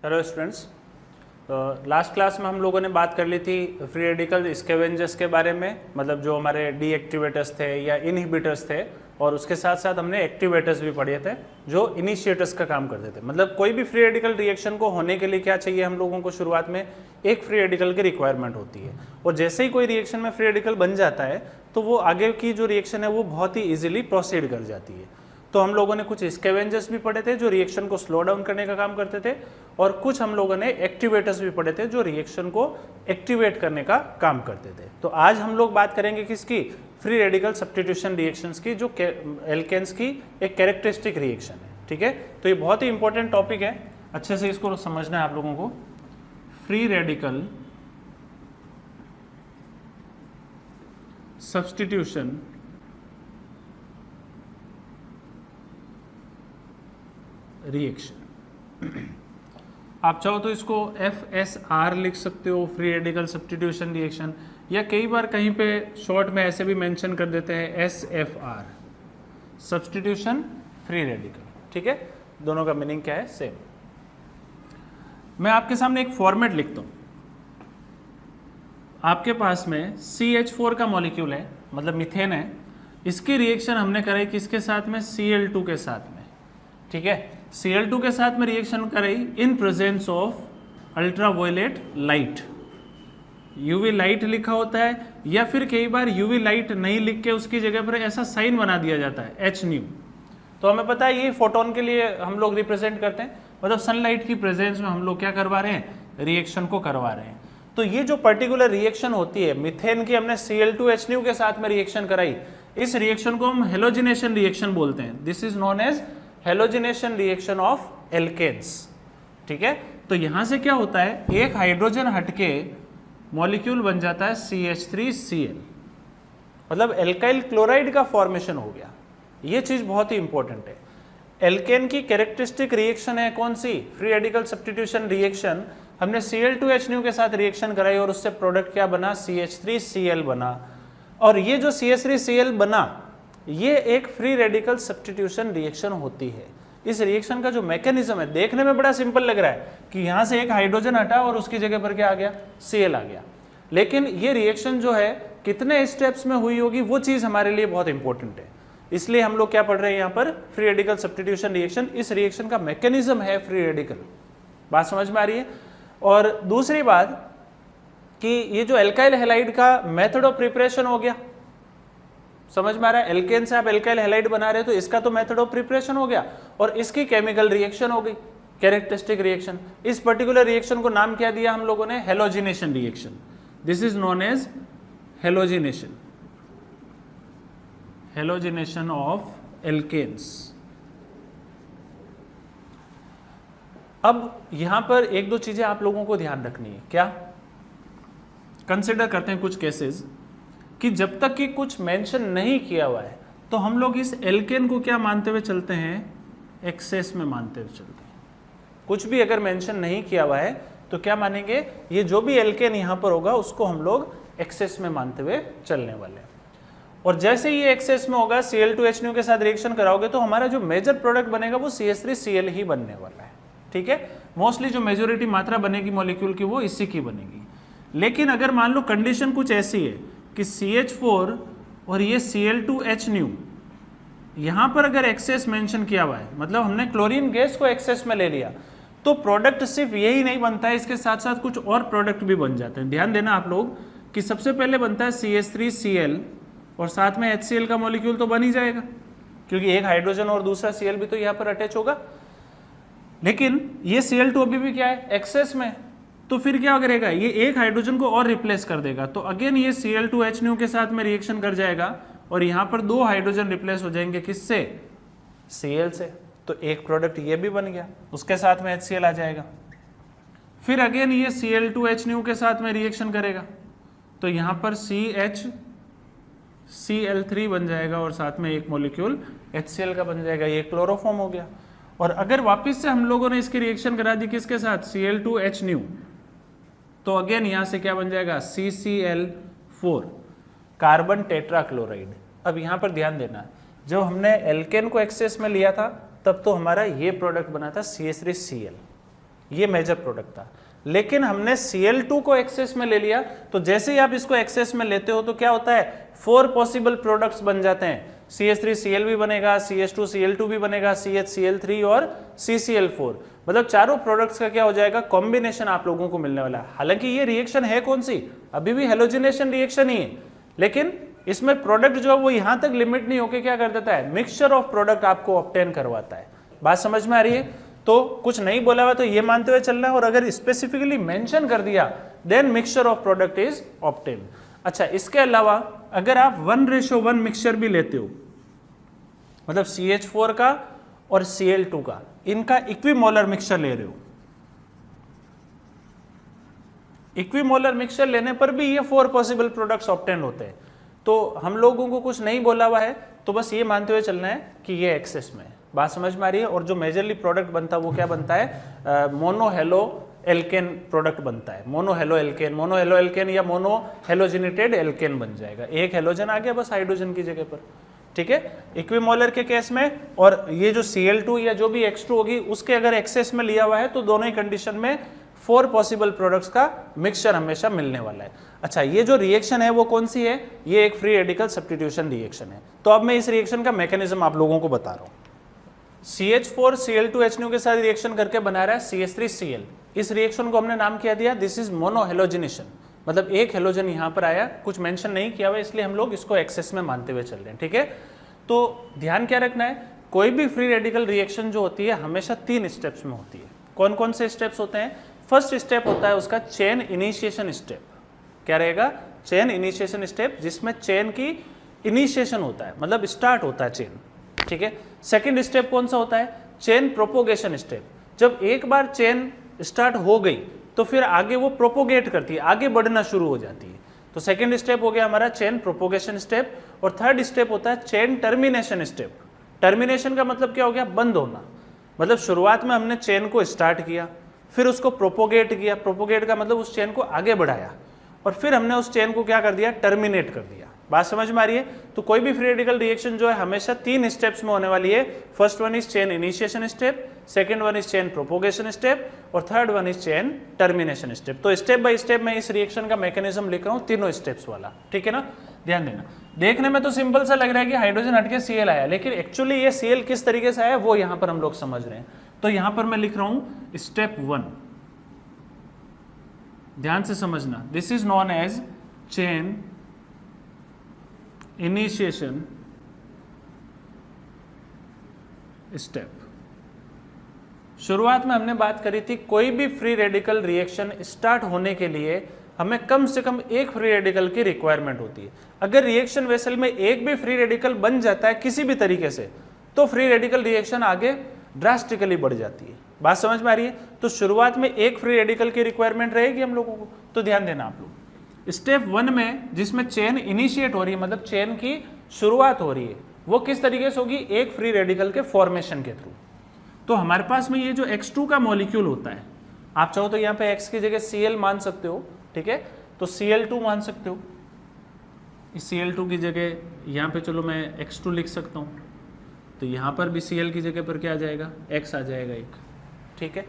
Hello students, last class में हम लोगों ने बात कर ली थी फ्री रेडिकल स्कैवेंजर्स के बारे में, मतलब जो हमारे डीएक्टिवेटर्स थे या इनहिबिटर्स थे, और उसके साथ साथ हमने एक्टिवेटर्स भी पढ़े थे जो इनिशिएटर्स का काम करते थे। मतलब कोई भी फ्री रेडिकल रिएक्शन को होने के लिए क्या चाहिए हम लोगों को, शुरुआत में एक फ्री रेडिकल की रिक्वायरमेंट होती है, और जैसे ही कोई रिएक्शन में फ्री रेडिकल बन जाता है तो वो आगे की जो रिएक्शन है वो बहुत ही ईजिली प्रोसीड कर जाती है। तो हम लोगों ने कुछ स्कैवेंजर्स भी पढ़े थे जो रिएक्शन को स्लो डाउन करने का काम करते थे, और कुछ हम लोगों ने एक्टिवेटर्स भी पढ़े थे जो रिएक्शन को एक्टिवेट करने का काम करते थे। तो आज हम लोग बात करेंगे किसकी, फ्री रेडिकल सब्स्टिट्यूशन रिएक्शंस की, जो एल्केन्स की एक कैरेक्टरिस्टिक रिएक्शन है। ठीक है, तो ये बहुत ही इंपॉर्टेंट टॉपिक है, अच्छे से इसको समझना है आप लोगों को। फ्री रेडिकल सब्स्टिट्यूशन रिएक्शन, आप चाहो तो इसको FSR लिख सकते हो, फ्री रेडिकल सब्स्टिट्यूशन रिएक्शन, या कई बार कहीं पे शॉर्ट में ऐसे भी मेंशन कर देते हैं SFR, सब्स्टिट्यूशन फ्री रेडिकल। ठीक है, दोनों का मीनिंग क्या है, सेम। मैं आपके सामने एक फॉर्मेट लिखता हूं। आपके पास में CH4 का मॉलिक्यूल है, मतलब मीथेन है, इसकी रिएक्शन हमने कराई किसके साथ में, Cl2 के साथ में। ठीक है, Cl2 के साथ में रिएक्शन कराई in presence of ultraviolet light. UV light लिखा होता है, या फिर कई बार यूवी लाइट नहीं लिख के उसकी जगह पर ऐसा साइन बना दिया जाता है Hν। तो हमें पता है ये फोटोन के लिए हम लोग रिप्रेजेंट करते हैं, मतलब सनलाइट की प्रेजेंस में हम लोग क्या करवा रहे हैं, रिएक्शन को करवा रहे हैं। तो ये जो पर्टिकुलर रिएक्शन होती है मीथेन की, हमने Cl2Hν के साथ में रिएक्शन कराई, इस रिएक्शन को हम हेलोजिनेशन रिएक्शन बोलते हैं। This is known as halogenation reaction of alkanes. ठीक है, तो यहां से क्या होता है, एक हाइड्रोजन हटके मॉलिक्यूल बन जाता है CH3Cl, मतलब एल्काइल क्लोराइड का फॉर्मेशन हो गया। ये चीज बहुत ही इंपॉर्टेंट है। एल्केन की कैरेक्टरिस्टिक रिएक्शन है कौन सी, फ्री रेडिकल सब्स्टिट्यूशन रिएक्शन। हमने Cl2Hν के साथ रिएक्शन कराई और उससे प्रोडक्ट क्या बना, CH3Cl बना। और ये जो CH3Cl बना, ये एक फ्री रेडिकल सब्स्टिट्यूशन रिएक्शन होती है। इस रिएक्शन का जो मैकेनिज्म है देखने में बड़ा सिंपल लग रहा है कि यहां से एक हाइड्रोजन हटा और उसकी जगह पर क्या आ गया, Cl आ गया। लेकिन ये रिएक्शन जो है कितने स्टेप्स में हुई होगी, वो चीज हमारे लिए बहुत इंपॉर्टेंट है। इसलिए हम लोग क्या पढ़ रहे हैं यहाँ पर, फ्री रेडिकल सब्स्टिट्यूशन रिएक्शन। इस रिएक्शन का मैकेनिज्म है फ्री रेडिकल। बात समझ में आ रही है। और दूसरी बात कि ये जो एल्काइल हैलाइड का मेथड ऑफ प्रिपरेशन हो गया, समझ में आ रहा है। एल्केन से आप एल्काइल हैलाइड बना रहे हो तो इसका तो मेथड ऑफ प्रिपरेशन हो गया, और इसकी केमिकल रिएक्शन हो गई, कैरेक्टरिस्टिक रिएक्शन। इस पर्टिकुलर रिएक्शन को नाम क्या दिया हम लोगों ने, halogenation reaction. This is known as halogenation, halogenation of alkanes. अब यहां पर एक दो चीजें आप लोगों को ध्यान रखनी है। क्या, कंसिडर करते हैं कुछ केसेस कि जब तक कि कुछ मेंशन नहीं किया हुआ है तो हम लोग इस एल्केन को क्या मानते हुए चलते हैं, एक्सेस में मानते हुए चलते हैं। कुछ भी अगर मेंशन नहीं किया हुआ है तो क्या मानेंगे, ये जो भी एल्केन यहां पर होगा उसको हम लोग एक्सेस में मानते हुए चलने वाले हैं। और जैसे ही ये एक्सेस में होगा, Cl2Hν के साथ रिएक्शन कराओगे तो हमारा जो मेजर प्रोडक्ट बनेगा वो CH3Cl ही बनने वाला है। ठीक है, मोस्टली जो मेजोरिटी मात्रा बनेगी मॉलिक्यूल की वो इसी की बनेगी। लेकिन अगर मान लो कंडीशन कुछ ऐसी है कि CH4 और ये Cl2Hν, यहां पर अगर एक्सेस मेंशन किया हुआ है, मतलब हमने क्लोरीन गैस को एक्सेस में ले लिया, तो प्रोडक्ट सिर्फ यही नहीं बनता है, इसके साथ साथ कुछ और प्रोडक्ट भी बन जाते हैं। ध्यान देना आप लोग कि सबसे पहले बनता है CH3Cl, और साथ में HCl का मॉलिक्यूल तो बन ही जाएगा, क्योंकि एक हाइड्रोजन और दूसरा Cl भी तो यहाँ पर अटैच होगा। लेकिन ये Cl2 अभी भी क्या है, एक्सेस में, तो फिर क्या करेगा, ये एक हाइड्रोजन को और रिप्लेस कर देगा। तो अगेन ये Cl2Hν के साथ में रिएक्शन कर जाएगा, और यहाँ पर दो हाइड्रोजन रिप्लेस हो जाएंगे, किससे, Cl से। तो एक प्रोडक्ट ये भी बन गया, उसके साथ में HCl आ जाएगा। फिर अगेन ये Cl2Hν के साथ में रिएक्शन करेगा, तो यहाँ पर Cl3 बन जाएगा, और साथ में एक मॉलिक्यूल HCl का बन जाएगा, ये क्लोरोफॉर्म हो गया। और अगर वापस से हम लोगों ने इसकी रिएक्शन करा दी किसके साथ, Cl2Hν, तो अगेन यहां से क्या बन जाएगा, CCl4, कार्बन टेट्राक्लोराइड। अब यहां पर ध्यान देना, जब हमने एल्केन को एक्सेस में लिया था तब तो हमारा ये प्रोडक्ट बना था CH3Cl, ये मेजर प्रोडक्ट था। लेकिन हमने Cl2 को एक्सेस में ले लिया, तो जैसे ही आप इसको एक्सेस में लेते हो तो क्या होता है, 4 पॉसिबल प्रोडक्ट्स बन जाते हैं। CH3Cl भी बनेगा, CH2Cl2 भी बनेगा, CHCl3 और CCl4, मतलब चारों प्रोडक्ट्स का क्या हो जाएगा, कॉम्बिनेशन आप लोगों को मिलने वाला है। हालांकि ये रिएक्शन है कौन सी, अभी भी हेलोजिनेशन रिएक्शन ही है, लेकिन इसमें प्रोडक्ट जो है वो यहां तक लिमिट नहीं होकर क्या कर देता है, मिक्सचर ऑफ प्रोडक्ट आपको ऑब्टेन करवाता है। बात समझ में आ रही है? तो कुछ नहीं बोला हुआ तो ये मानते हुए चलना है, और अगर स्पेसिफिकली मेंशन कर दिया then mixture of product is obtain. अच्छा, इसके अलावा अगर आप 1:1 मिक्सचर भी लेते हो, मतलब CH4 का और Cl2 का, इनका इक्विमोलर मिक्सचर ले रहे हो, इक्विमोलर मिक्सचर लेने पर भी ये 4 पॉसिबल प्रोडक्ट्स ऑब्टेन होते हैं। तो हम लोगों को कुछ नहीं बोला हुआ है, तो बस ये मानते हुए चलना है कि ये एक्सेस में है। बात समझ में आ रही है? और जो मेजरली प्रोडक्ट बनता है वो क्या बनता है, मोनोहेलो एल्केन प्रोडक्ट बनता है, मोनोहेलो एल्केन या मोनो हेलोजिनेटेड एल्केन बन जाएगा। एक हेलोजन आ गया बस हाइड्रोजन की जगह पर, ठीक है, इक्विमोलर के केस में। और ये जो Cl2 या जो भी X2 होगी उसके अगर एक्सेस में लिया हुआ है तो दोनों ही कंडीशन में 4 पॉसिबल प्रोडक्ट्स का मिक्सचर हमेशा मिलने वाला है। अच्छा, ये जो रिएक्शन है वो कौन सी है, ये एक फ्री रेडिकल सब्स्टिट्यूशन रिएक्शन है। तो अब मैं इस रिएक्शन का मैकेनिज्म आप लोगों को बता रहा हूँ। CH4Cl2HNO के साथ रिएक्शन करके बना रहा है CH3Cl। इस रिएक्शन को हमने नाम क्या दिया, दिस इज मोनोहेलोजिनेशन, मतलब एक हेलोजन यहाँ पर आया, कुछ मेंशन नहीं किया हुआ, इसलिए हम लोग इसको एक्सेस में मानते हुए चल रहे हैं, ठीक है। तो ध्यान क्या रखना है, कोई भी फ्री रेडिकल रिएक्शन जो होती है हमेशा 3 स्टेप्स में होती है। कौन कौन से स्टेप्स होते हैं? फर्स्ट स्टेप होता है उसका चेन इनिशिएशन स्टेप। क्या रहेगा? चेन इनिशिएशन स्टेप, जिसमें चेन की इनिशिएशन होता है, मतलब स्टार्ट होता है चेन, ठीक है। सेकंड स्टेप कौन सा होता है? Chain propagation step. जब एक बार चेन स्टार्ट हो गई तो फिर आगे वो प्रोपोगेट करती है, आगे बढ़ना शुरू हो जाती है। तो सेकंड स्टेप हो गया हमारा चेन प्रोपोगेशन स्टेप। और थर्ड स्टेप होता है चेन टर्मिनेशन स्टेप। टर्मिनेशन का मतलब क्या हो गया? बंद होना। मतलब शुरुआत में हमने चेन को स्टार्ट किया, फिर उसको प्रोपोगेट किया, प्रोपोगेट का मतलब उस चेन को आगे बढ़ाया, और फिर हमने उस चेन को क्या कर दिया? टर्मिनेट कर दिया। बात समझ में आ रही है? तो कोई भी फ्री रेडिकल रिएक्शन जो है हमेशा 3 स्टेप्स में होने वाली है। First one is chain initiation step, second one is chain propagation step, और third one is chain termination step. तो स्टेप बाय स्टेप मैं इस रिएक्शन का मैकेनिज्म लिख रहा हूँ, तीनों स्टेप्स वाला, ठीक है ना। ध्यान देना, देखने में तो सिंपल सा लग रहा है कि हाइड्रोजन हटके Cl आया, लेकिन एक्चुअली ये Cl किस तरीके से आया वो यहाँ पर हम लोग समझ रहे हैं। तो यहाँ पर मैं लिख रहा हूँ स्टेप 1, ध्यान से समझना, this is known as chain initiation step. शुरुआत में हमने बात करी थी कोई भी फ्री रेडिकल रिएक्शन स्टार्ट होने के लिए हमें कम से कम एक फ्री रेडिकल की रिक्वायरमेंट होती है। अगर रिएक्शन वेसल में एक भी फ्री रेडिकल बन जाता है किसी भी तरीके से, तो फ्री रेडिकल रिएक्शन आगे ड्रास्टिकली बढ़ जाती है। बात समझ में आ रही है? तो शुरुआत में एक फ्री रेडिकल की रिक्वायरमेंट रहेगी हम लोगों को। तो ध्यान देना आप लोग, स्टेप 1 में जिसमें चेन इनिशिएट हो रही है, मतलब चेन की शुरुआत हो रही है, वो किस तरीके से होगी? एक फ्री रेडिकल के फॉर्मेशन के थ्रू। तो हमारे पास में ये जो X2 का मॉलिक्यूल होता है, आप चाहो तो यहाँ पे X की जगह Cl मान सकते हो, ठीक है, तो Cl2 मान सकते हो। इस Cl2 की जगह यहाँ पे चलो मैं X2 लिख सकता हूँ, तो यहाँ पर भी Cl की जगह पर क्या आ जाएगा? X आ जाएगा एक, ठीक है।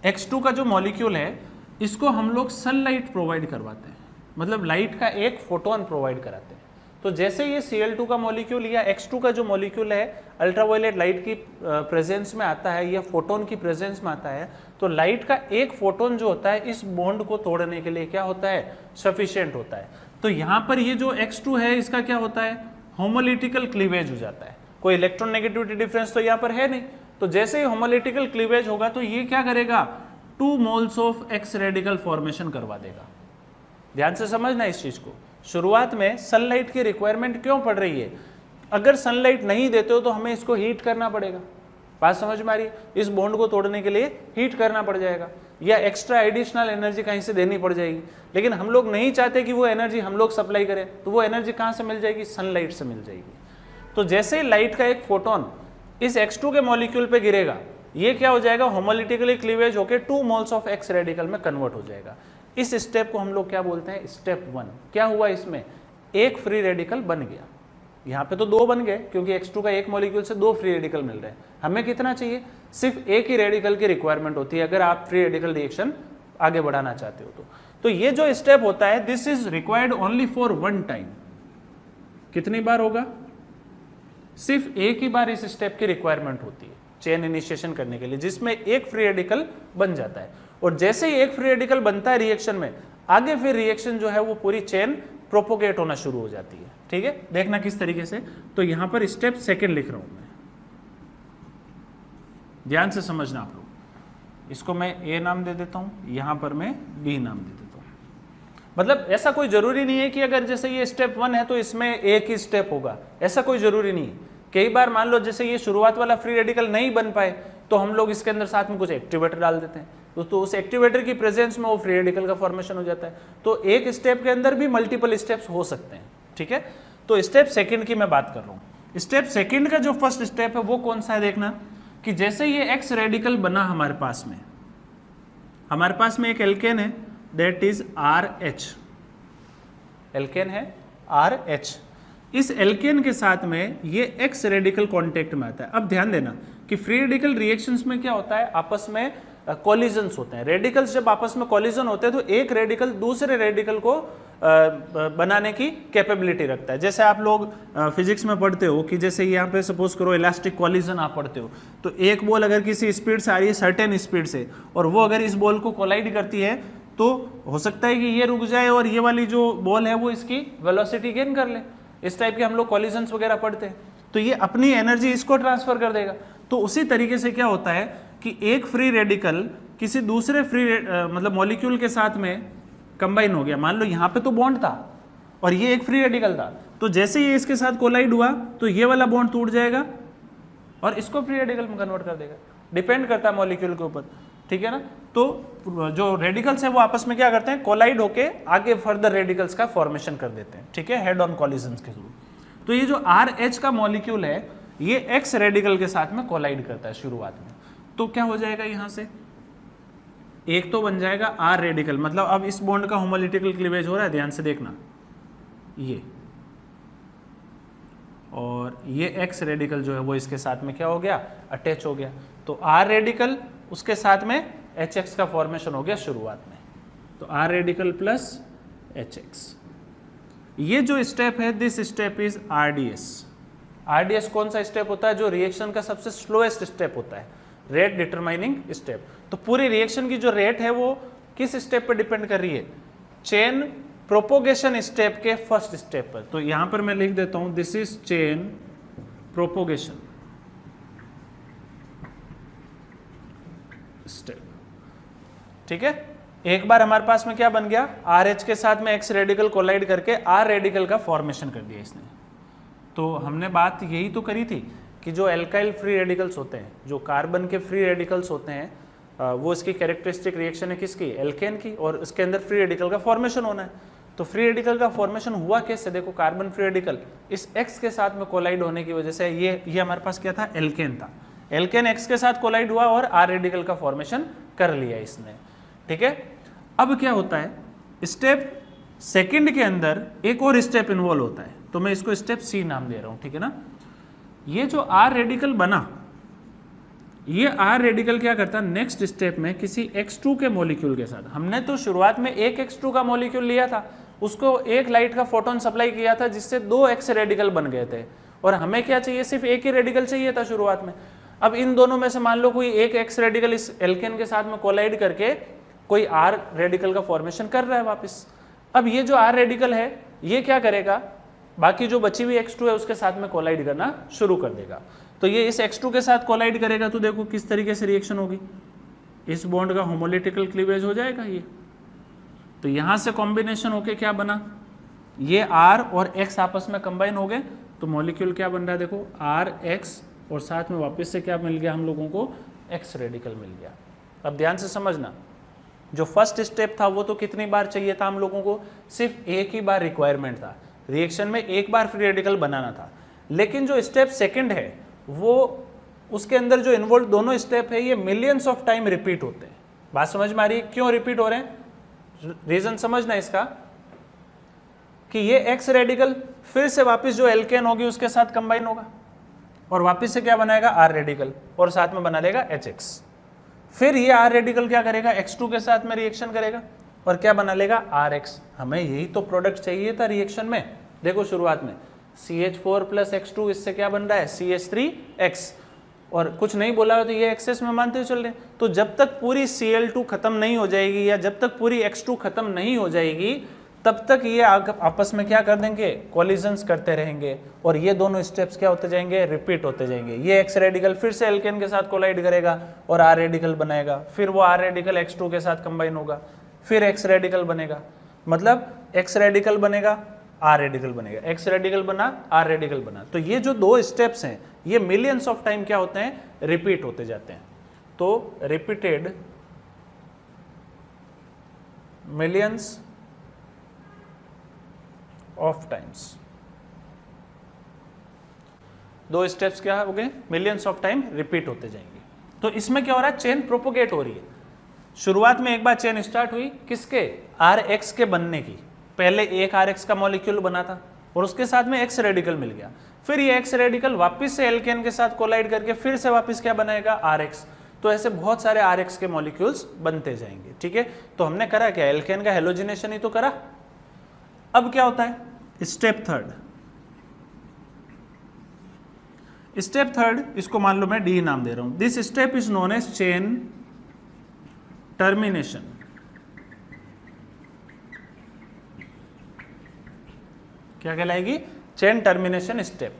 X2 का जो मॉलिक्यूल है इसको हम लोग सनलाइट प्रोवाइड करवाते हैं, मतलब लाइट का एक फोटोन प्रोवाइड कराते हैं। तो जैसे ये Cl2 का मॉलिक्यूल या X2 का जो मॉलिक्यूल है अल्ट्रावायलेट लाइट की प्रेजेंस में आता है या फोटोन की प्रेजेंस में आता है, तो लाइट का एक फोटोन जो होता है इस बॉन्ड को तोड़ने के लिए क्या होता है? सफिशिएंट होता है। तो यहाँ पर ये जो X2 है इसका क्या होता है? होमोलिटिकल क्लीवेज हो जाता है। कोई इलेक्ट्रॉन नेगेटिविटी डिफरेंस तो यहाँ पर है नहीं, तो जैसे ही होमोलिटिकल क्लीवेज होगा तो ये क्या करेगा? 2 moles of X radical formation करवा देगा। ध्यान से समझना इस चीज को। शुरुआत में सनलाइट की रिक्वायरमेंट क्यों पड़ रही है? अगर सनलाइट नहीं देते हो तो हमें इसको हीट करना पड़ेगा। बात समझ में आ रही है? इस बॉन्ड को तोड़ने के लिए हीट करना पड़ जाएगा या एक्स्ट्रा एडिशनल एनर्जी कहीं से देनी पड़ जाएगी, लेकिन हम लोग नहीं चाहते कि वो एनर्जी हम लोग सप्लाई करें, तो वो एनर्जी कहाँ से मिल जाएगी? सनलाइट से मिल जाएगी। तो जैसे ही लाइट का एक फोटोन इस X2 के मॉलिक्यूल पे गिरेगा, ये क्या हो जाएगा? होमोलिटिकली क्लीवेज होकर 2 मोल्स ऑफ X रेडिकल में कन्वर्ट हो जाएगा। इस स्टेप को हम लोग क्या बोलते हैं? स्टेप 1। क्या हुआ इसमें? एक फ्री रेडिकल बन गया, यहाँ पे तो 2 बन गए क्योंकि X2 का एक मॉलिक्यूल से 2 फ्री रेडिकल मिल रहे हैं। हमें कितना चाहिए? सिर्फ एक ही रेडिकल की रिक्वायरमेंट होती है अगर आप फ्री रेडिकल रिएक्शन आगे बढ़ाना चाहते हो तो ये जो स्टेप होता है this is required only for one time. कितनी बार होगा? सिर्फ एक ही बार इस स्टेप की रिक्वायरमेंट होती है चेन इनिशिएशन करने के लिए, जिसमें एक फ्री रेडिकल बन जाता है। और जैसे ही एक फ्री रेडिकल बनता है रिएक्शन में, आगे फिर रिएक्शन जो है वो पूरी चेन प्रोपोगेट होना शुरू हो जाती है। ठीक है, देखना किस तरीके से। तो यहां पर स्टेप सेकंड लिख रहा हूं मैं, ध्यान से समझना आप लोग। इसको मैं ए नाम दे देता हूं, यहां पर मैं बी नाम दे देता हूं। मतलब ऐसा कोई जरूरी नहीं है कि अगर जैसे ये स्टेप 1 है तो इसमें एक ही स्टेप होगा, ऐसा कोई जरूरी नहीं है। कई बार मान लो जैसे ये शुरुआत वाला फ्री रेडिकल नहीं बन पाए तो हम लोग इसके अंदर साथ में कुछ एक्टिवेटर डाल देते हैं, तो उस एक्टिवेटर की प्रेजेंस में वो फ्री रेडिकल का फॉर्मेशन हो जाता है। तो एक स्टेप के अंदर भी मल्टीपल स्टेप्स हो सकते हैं। ठीक है, तो स्टेप सेकंड की मैं बात कर रहा हूं। स्टेप सेकंड का जो फर्स्ट स्टेप है वो कौन सा है? देखना कि जैसे ये एक्स रेडिकल बना हमारे पास में एक एल्केन है दैट इज RH, एल्केन है RH। इस एल्केन के साथ में ये एक्स रेडिकल कांटेक्ट में आता है। अब ध्यान देना कि फ्री रेडिकल रिएक्शंस में क्या होता है, आपस में कोलिजन्स होते हैं। रेडिकल्स जब आपस में कोलिजन होते हैं तो एक रेडिकल दूसरे रेडिकल को बनाने की कैपेबिलिटी रखता है। जैसे आप लोग फिजिक्स में पढ़ते हो कि जैसे यहाँ पे सपोज करो इलास्टिक कोलिजन आप पढ़ते हो, तो एक बॉल अगर किसी स्पीड से आ रही है सर्टेन स्पीड से, और वो अगर इस बॉल को कोलाइड करती है तो हो सकता है कि ये रुक जाए और ये वाली जो बॉल है वो इसकी वेलोसिटी गेन कर ले। इस टाइप के हम लोग कोलिजन्स वगैरह पढ़ते हैं, तो ये अपनी एनर्जी इसको ट्रांसफर कर देगा। तो उसी तरीके से क्या होता है कि एक फ्री रेडिकल किसी दूसरे मतलब मॉलिक्यूल के साथ में कंबाइन हो गया। मान लो यहाँ पे तो बॉन्ड था और ये एक फ्री रेडिकल था, तो जैसे ये इसके साथ कोलाइड हुआ तो ये वाला बॉन्ड टूट जाएगा और इसको फ्री रेडिकल में कन्वर्ट कर देगा। डिपेंड करता है मॉलिक्यूल के ऊपर। ठीक है ना, तो जो रेडिकल्स है वो आपस में क्या करते हैं, कोलाइड होके आगे फर्दर रेडिकल्स का फॉर्मेशन कर देते हैं। ठीक है, हेड ऑन कोलिजन्स के थ्रू। तो ये जो RH का मॉलिक्यूल है ये एक्स रेडिकल के साथ में कोलाइड करता है शुरुआत में। तो क्या हो जाएगा, यहां से एक तो बन जाएगा R रेडिकल, मतलब अब इस बॉन्ड का होमोलिटिकल क्लीवेज हो रहा है, ध्यान से देखना, ये और ये X रेडिकल जो है वो इसके साथ में क्या हो गया, अटैच हो गया। तो R रेडिकल उसके साथ में HX का फॉर्मेशन हो गया शुरुआत में। तो R रेडिकल प्लस HX, ये जो स्टेप है this step is RDS। RDS कौन सा स्टेप होता है, जो रिएक्शन का सबसे स्लोएस्ट स्टेप होता है, रेट डिटरमाइनिंग स्टेप। तो पूरी रिएक्शन की जो रेट है वो किस स्टेप पर डिपेंड कर रही है, चेन प्रोपोगेशन स्टेप के फर्स्ट स्टेप पर। तो यहां पर मैं लिख देता हूं this is chain propagation step. ठीक है, एक बार हमारे पास में क्या बन गया, RH के साथ में X रेडिकल कोलाइड करके R रेडिकल का फॉर्मेशन कर दिया इसने। तो हमने बात यही तो करी थी कि जो एल्काइल फ्री रेडिकल्स होते हैं, जो कार्बन के फ्री रेडिकल्स होते हैं, वो इसकी कैरेक्टरिस्टिक रिएक्शन है किसकी, एल्केन की, और इसके अंदर फ्री रेडिकल का फॉर्मेशन होना है। तो फ्री रेडिकल का फॉर्मेशन हुआ कैसे, देखो कार्बन फ्री रेडिकल इस X के साथ में कोलाइड होने की वजह से ये हमारे पास क्या था, एल्केन था। एल्केन X के साथ कोलाइड हुआ और R रेडिकल का फॉर्मेशन कर लिया इसने। ठीक है, अब क्या होता है, स्टेप सेकंड के अंदर एक और स्टेप इन्वॉल्व होता है, तो मैं इसको स्टेप C नाम दे रहा हूं। ठीक है ना, ये जो R रेडिकल बना, ये R रेडिकल क्या करता है, नेक्स्ट स्टेप में किसी X2 के मॉलिक्यूल के साथ, हमने तो शुरुआत में एक X2 का मॉलिक्यूल लिया था, उसको एक लाइट का फोटोन सप्लाई किया था जिससे 2 X रेडिकल बन गए थे, और हमें क्या चाहिए, सिर्फ एक ही रेडिकल चाहिए था शुरुआत में। अब इन दोनों में से मान लो कोई एक X रेडिकल इस एल्केन के साथ में कोलाइड करके कोई R रेडिकल का फॉर्मेशन कर रहा है वापस। अब ये जो R रेडिकल है ये क्या करेगा, बाकी जो बची हुई X2 है उसके साथ में कोलाइड करना शुरू कर देगा। तो ये इस X2 के साथ कोलाइड करेगा तो देखो किस तरीके से रिएक्शन होगी, इस बॉन्ड का होमोलिटिकल क्लीवेज हो जाएगा ये। तो यहां से कॉम्बिनेशन होके क्या बना, ये R और X आपस में कंबाइन हो गए, तो मॉलिक्यूल क्या बन रहा है, देखो RX, और साथ में वापस से क्या मिल गया हम लोगों को, X रेडिकल मिल गया। अब ध्यान से समझना, जो फर्स्ट स्टेप था वो तो कितनी बार चाहिए था हम लोगों को, सिर्फ एक ही बार रिक्वायरमेंट था, रिएक्शन में एक बार फ्री रेडिकल बनाना था। लेकिन जो स्टेप सेकंड है वो, उसके अंदर जो इन्वॉल्व दोनों स्टेप है ये मिलियंस ऑफ टाइम रिपीट होते हैं। बात समझ में आ रही है, क्यों रिपीट हो रहे हैं, रीजन समझना इसका। कि ये एक्स रेडिकल फिर से वापस जो एल्केन होगी उसके साथ कंबाइन होगा और वापस से क्या बनाएगा आर रेडिकल और साथ में बना लेगा HX। फिर ये आर रेडिकल क्या करेगा X2 के साथ में रिएक्शन करेगा और क्या बना लेगा RX। हमें यही तो प्रोडक्ट चाहिए था रिएक्शन में। देखो शुरुआत में CH4 प्लस X2 इससे क्या बन रहा है CH3X और कुछ नहीं बोला हो तो ये एक्सेस में मानते हुए चल रहे हैं। तो जब तक पूरी Cl2 खत्म नहीं हो जाएगी या जब तक पूरी X2 खत्म नहीं हो जाएगी तब तक ये आपस में क्या कर देंगे कोलिजन्स करते रहेंगे और ये दोनों स्टेप्स क्या होते जाएंगे रिपीट होते जाएंगे। ये एक्स रेडिकल फिर से एल्केन के साथ कोलाइड करेगा और आर रेडिकल बनाएगा, फिर वो आर रेडिकल X2 के साथ कंबाइन होगा, फिर एक्स रेडिकल बनेगा, मतलब एक्स रेडिकल बनेगा आर रेडिकल बनेगा, एक्स रेडिकल बना आर रेडिकल बना। तो ये जो दो स्टेप्स हैं ये मिलियंस ऑफ टाइम क्या होते हैं रिपीट होते जाते हैं। तो रिपीटेड मिलियंस ऑफ टाइम्स, दो स्टेप्स क्या हो गए मिलियंस ऑफ टाइम रिपीट होते जाएंगे। तो इसमें क्या हो रहा है चेन प्रोपोगेट हो रही है। शुरुआत में एक बार चेन स्टार्ट हुई किसके RX के बनने की, पहले एक RX का मॉलिक्यूल बना था और उसके साथ में एक्स रेडिकल मिल गया, फिर ये एक्स रेडिकल वापस से एल्केन के साथ कोलाइड करके फिर से वापस क्या बनाएगा RX। तो ऐसे बहुत सारे RX के मॉलिक्यूल्स बनते जाएंगे। ठीक है, तो हमने करा क्या एल्केन का हेलोजिनेशन ही तो करा। अब क्या होता है स्टेप थर्ड, स्टेप थर्ड इसको मान लो मैं D नाम दे रहा हूं। This step is known as chain termination. क्या कहलाएगी चेन टर्मिनेशन स्टेप।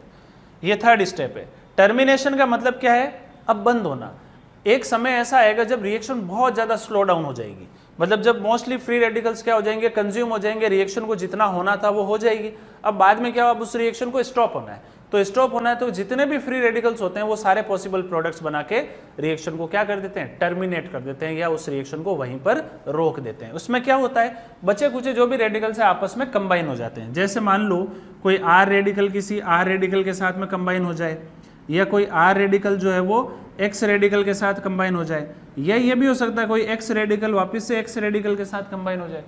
ये थर्ड स्टेप है। टर्मिनेशन का मतलब क्या है अब बंद होना। एक समय ऐसा आएगा जब रिएक्शन बहुत ज्यादा स्लो डाउन हो जाएगी, मतलब जब मोस्टली फ्री रेडिकल्स क्या हो जाएंगे कंज्यूम हो जाएंगे, रिएक्शन को जितना होना था वो हो जाएगी। अब बाद में क्या हो अब उस रिएक्शन को स्टॉप होना है, तो स्टॉप होना है तो जितने भी फ्री रेडिकल्स होते हैं वो सारे पॉसिबल प्रोडक्ट्स बना के रिएक्शन को क्या कर देते हैं टर्मिनेट कर देते हैं या उस रिएक्शन को वहीं पर रोक देते हैं। उसमें क्या होता है बचे कुचे जो भी रेडिकल्स है आपस में कंबाइन हो जाते हैं। जैसे मान लो कोई आर रेडिकल किसी आर रेडिकल के साथ में कंबाइन हो जाए या कोई आर रेडिकल जो है वो एक्स रेडिकल के साथ कंबाइन हो जाए, या ये भी हो सकता है कोई एक्स रेडिकल वापस से एक्स रेडिकल के साथ कंबाइन हो जाए,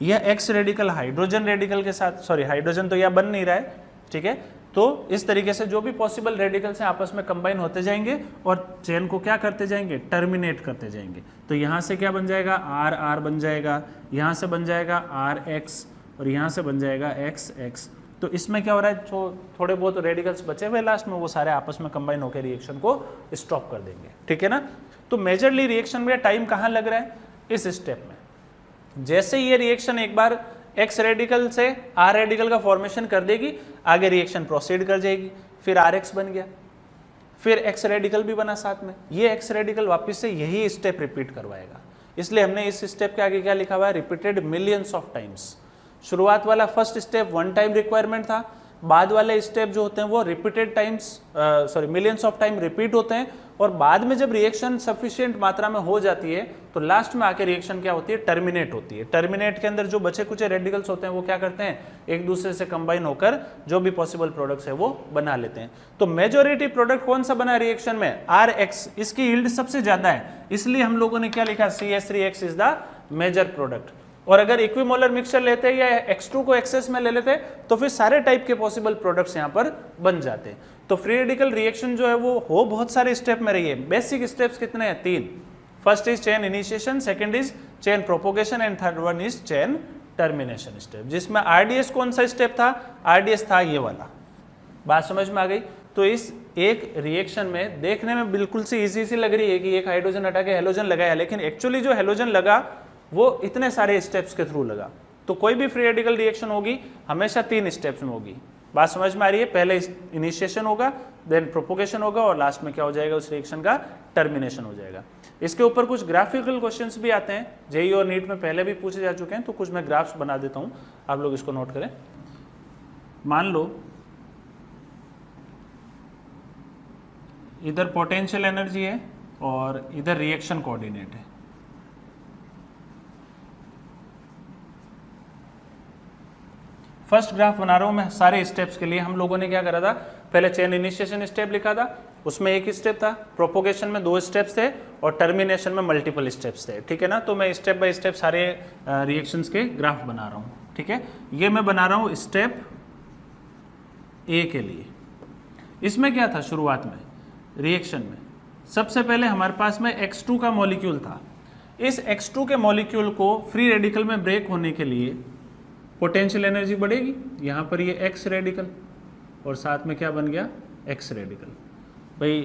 या एक्स रेडिकल हाइड्रोजन रेडिकल के साथ, सॉरी हाइड्रोजन तो यह बन नहीं रहा है। ठीक है, तो इस तरीके से जो भी पॉसिबल रेडिकल्स हैं आपस में कंबाइन होते जाएंगे और चेन को क्या करते जाएंगे टर्मिनेट करते जाएंगे। तो यहाँ से क्या बन जाएगा आर आर बन जाएगा, यहाँ से बन जाएगा आर एक्स और यहाँ से बन जाएगा एक्स एक्स। तो इसमें क्या हो रहा है जो थोड़े बहुत रेडिकल्स बचे हुए लास्ट में वो सारे आपस में कंबाइन होकर रिएक्शन को स्टॉप कर देंगे। ठीक है ना, तो मेजरली रिएक्शन में टाइम कहाँ लग रहा है इस स्टेप में। जैसे ये रिएक्शन एक बार एक्स रेडिकल से आर रेडिकल का फॉर्मेशन कर देगी, आगे रिएक्शन प्रोसीड कर जाएगी, फिर आर एक्स बन गया, फिर एक्स रेडिकल भी बना साथ में, ये एक्स रेडिकल वापस से यही स्टेप रिपीट करवाएगा। इसलिए हमने इस स्टेप के आगे क्या लिखा हुआ है रिपीटेड मिलियंस ऑफ टाइम्स। शुरुआत वाला first step one time requirement था, बाद वाले स्टेप जो होते हैं वो repeated times sorry millions of time repeat होते हैं और बाद में जब रिएक्शन सफिशिएंट मात्रा में हो जाती है तो लास्ट में आके रिएक्शन क्या होती है टर्मिनेट होती है। टर्मिनेट के अंदर जो बचे कुचे रेडिकल्स होते हैं वो क्या करते हैं एक दूसरे से कंबाइन होकर जो भी पॉसिबल प्रोडक्ट्स है वो बना लेते हैं। तो मेजॉरिटी प्रोडक्ट कौन सा बना रिएक्शन में RX, इसकी यील्ड सबसे ज्यादा है, इसलिए हम लोगों ने क्या लिखा CH3X is the major product. और अगर इक्विमोलर मिक्सचर लेते या X2 को एक्सेस में ले लेते तो फिर सारे टाइप के पॉसिबल प्रोडक्ट्स यहाँ पर बन जाते। तो फ्री रेडिकल रिएक्शन जो है वो हो बहुत सारे स्टेप में रही है। बेसिक स्टेप्स कितने हैं तीन, first is chain initiation, second is chain propagation and third one is chain termination step. जिसमें RDS कौन सा स्टेप था, RDS था ये वाला। बात समझ में आ गई। तो इस एक रिएक्शन में देखने में बिल्कुल सी इजी सी लग रही है कि एक हाइड्रोजन हटा के हेलोजन लगाया, लेकिन एक्चुअली जो हेलोजन लगा वो इतने सारे स्टेप्स के थ्रू लगा। तो कोई भी फ्री रेडिकल रिएक्शन होगी हमेशा तीन स्टेप्स में होगी। बात समझ में आ रही है, पहले इनिशिएशन होगा, देन प्रोपोगेशन होगा और लास्ट में क्या हो जाएगा उस रिएक्शन का टर्मिनेशन हो जाएगा। इसके ऊपर कुछ ग्राफिकल क्वेश्चंस भी आते हैं, जेईई और नीट में पहले भी पूछे जा चुके हैं, तो कुछ मैं ग्राफ्स बना देता हूं, आप लोग इसको नोट करें। मान लो इधर पोटेंशियल एनर्जी है और इधर रिएक्शन कोऑर्डिनेट है। फर्स्ट ग्राफ बना रहा हूं मैं सारे स्टेप्स के लिए। हम लोगों ने क्या करा था, पहले चेन इनिशिएशन स्टेप लिखा था, उसमें एक स्टेप था, प्रोपोगेशन में 2 स्टेप्स थे और टर्मिनेशन में मल्टीपल स्टेप्स थे। ठीक है ना, तो मैं स्टेप बाय स्टेप सारे रिएक्शंस के ग्राफ बना रहा हूं। ठीक है, ये मैं बना रहा हूं स्टेप ए के लिए। इसमें क्या था शुरुआत में रिएक्शन में, सबसे पहले हमारे पास में X2 का मॉलिक्यूल था। इस X2 के मॉलिक्यूल को फ्री रेडिकल में ब्रेक होने के लिए पोटेंशियल एनर्जी बढ़ेगी। यहाँ पर ये X रेडिकल और साथ में क्या बन गया X रेडिकल। भाई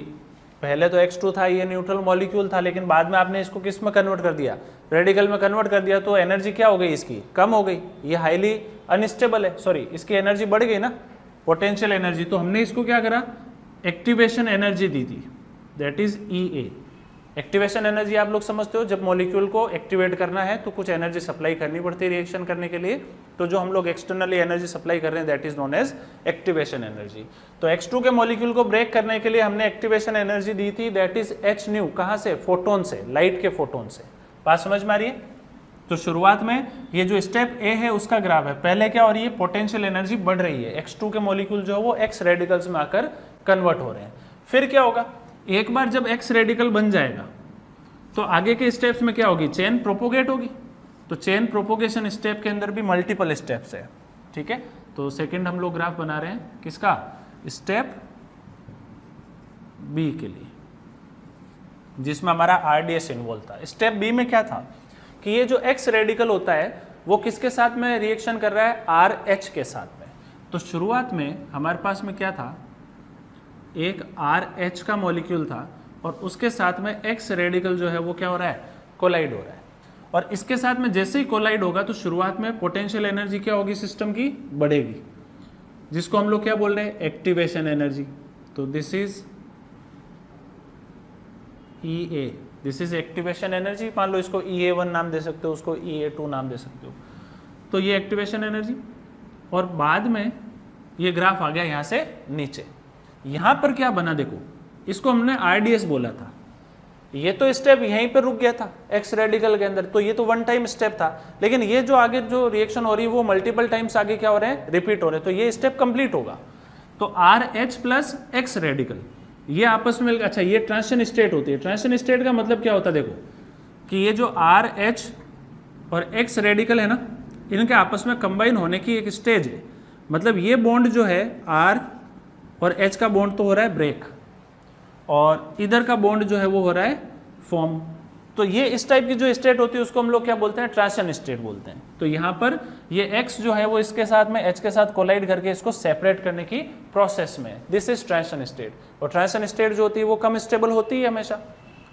पहले तो X2 था, ये न्यूट्रल मॉलिक्यूल था, लेकिन बाद में आपने इसको किस में कन्वर्ट कर दिया, रेडिकल में कन्वर्ट कर दिया, तो एनर्जी क्या हो गई इसकी, कम हो गई। ये हाईली अनस्टेबल है, सॉरी इसकी एनर्जी बढ़ गई ना, पोटेंशियल एनर्जी। तो हमने इसको क्या करा, एक्टिवेशन एनर्जी दी थी, that is EA। Activation energy आप लोग समझते हो, जब मॉलिक्यूल को एक्टिवेट करना है तो कुछ एनर्जी सप्लाई करनी पड़ती है रिएक्शन करने के लिए, तो जो हम लोग एक्सटर्नली एनर्जी सप्लाई कर रहे हैं that is known as activation energy. तो X2 के मॉलिक्यूल को ब्रेक करने के लिए हमने एक्टिवेशन एनर्जी दी थी, दैट इज h न्यू। कहाँ से, फोटोन से, लाइट के फोटोन से। बात समझ में आ रही है। तो शुरुआत में ये जो स्टेप ए है उसका ग्राफ है, पहले क्या हो रही है, पोटेंशियल एनर्जी बढ़ रही है, X2 के मॉलिक्यूल जो है वो X रेडिकल्स में आकर कन्वर्ट हो रहे हैं। फिर क्या होगा, एक बार जब X रेडिकल बन जाएगा तो आगे के स्टेप्स में क्या होगी, चेन प्रोपोगेट होगी। तो चेन प्रोपोगेशन स्टेप के अंदर भी मल्टीपल स्टेप्स है, ठीक है। तो सेकंड हम लोग ग्राफ बना रहे हैं किसका, स्टेप बी के लिए, जिसमें हमारा RDS इन्वॉल्व था। स्टेप बी में क्या था कि ये जो X रेडिकल होता है वो किसके साथ में रिएक्शन कर रहा है, RH के साथ में। तो शुरुआत में हमारे पास में क्या था, एक RH का मॉलिक्यूल था और उसके साथ में X रेडिकल जो है वो क्या हो रहा है, कोलाइड हो रहा है। और इसके साथ में जैसे ही कोलाइड होगा तो शुरुआत में पोटेंशियल एनर्जी क्या होगी, सिस्टम की बढ़ेगी, जिसको हम लोग क्या बोल रहे हैं, एक्टिवेशन एनर्जी। तो this is EA, this is activation energy. मान लो इसको EA1 नाम दे सकते हो, उसको EA2 नाम दे सकते हो। तो ये एक्टिवेशन एनर्जी, और बाद में ये ग्राफ आ गया यहाँ से नीचे। यहाँ पर क्या बना देखो, इसको हमने RDS बोला था, ये तो स्टेप यहीं पर रुक गया था X रेडिकल के अंदर, तो ये तो वन टाइम स्टेप था। लेकिन ये जो आगे जो रिएक्शन हो रही है वो मल्टीपल टाइम्स आगे क्या हो रहे हैं, रिपीट हो रहे हैं, तो ये स्टेप कंप्लीट होगा। तो RH प्लस X रेडिकल ये आपस में, अच्छा ये ट्रांजिशन स्टेट होती है। ट्रांजिशन स्टेट का मतलब क्या होता है, देखो कि ये जो RH और X रेडिकल है ना, इनके आपस में कंबाइन होने की एक स्टेज है। मतलब ये बॉन्ड जो है R और H का बॉन्ड तो हो रहा है ब्रेक, और इधर का बॉन्ड जो है वो हो रहा है फॉर्म। तो ये इस टाइप की जो स्टेट होती है उसको हम लोग क्या बोलते हैं, ट्रांजिशन स्टेट बोलते हैं। तो यहाँ पर ये X जो है वो इसके साथ में H के साथ कोलाइड करके इसको सेपरेट करने की प्रोसेस में, दिस इज ट्रांजिशन स्टेट। और ट्रांजिशन स्टेट जो होती है वो कम स्टेबल होती है हमेशा।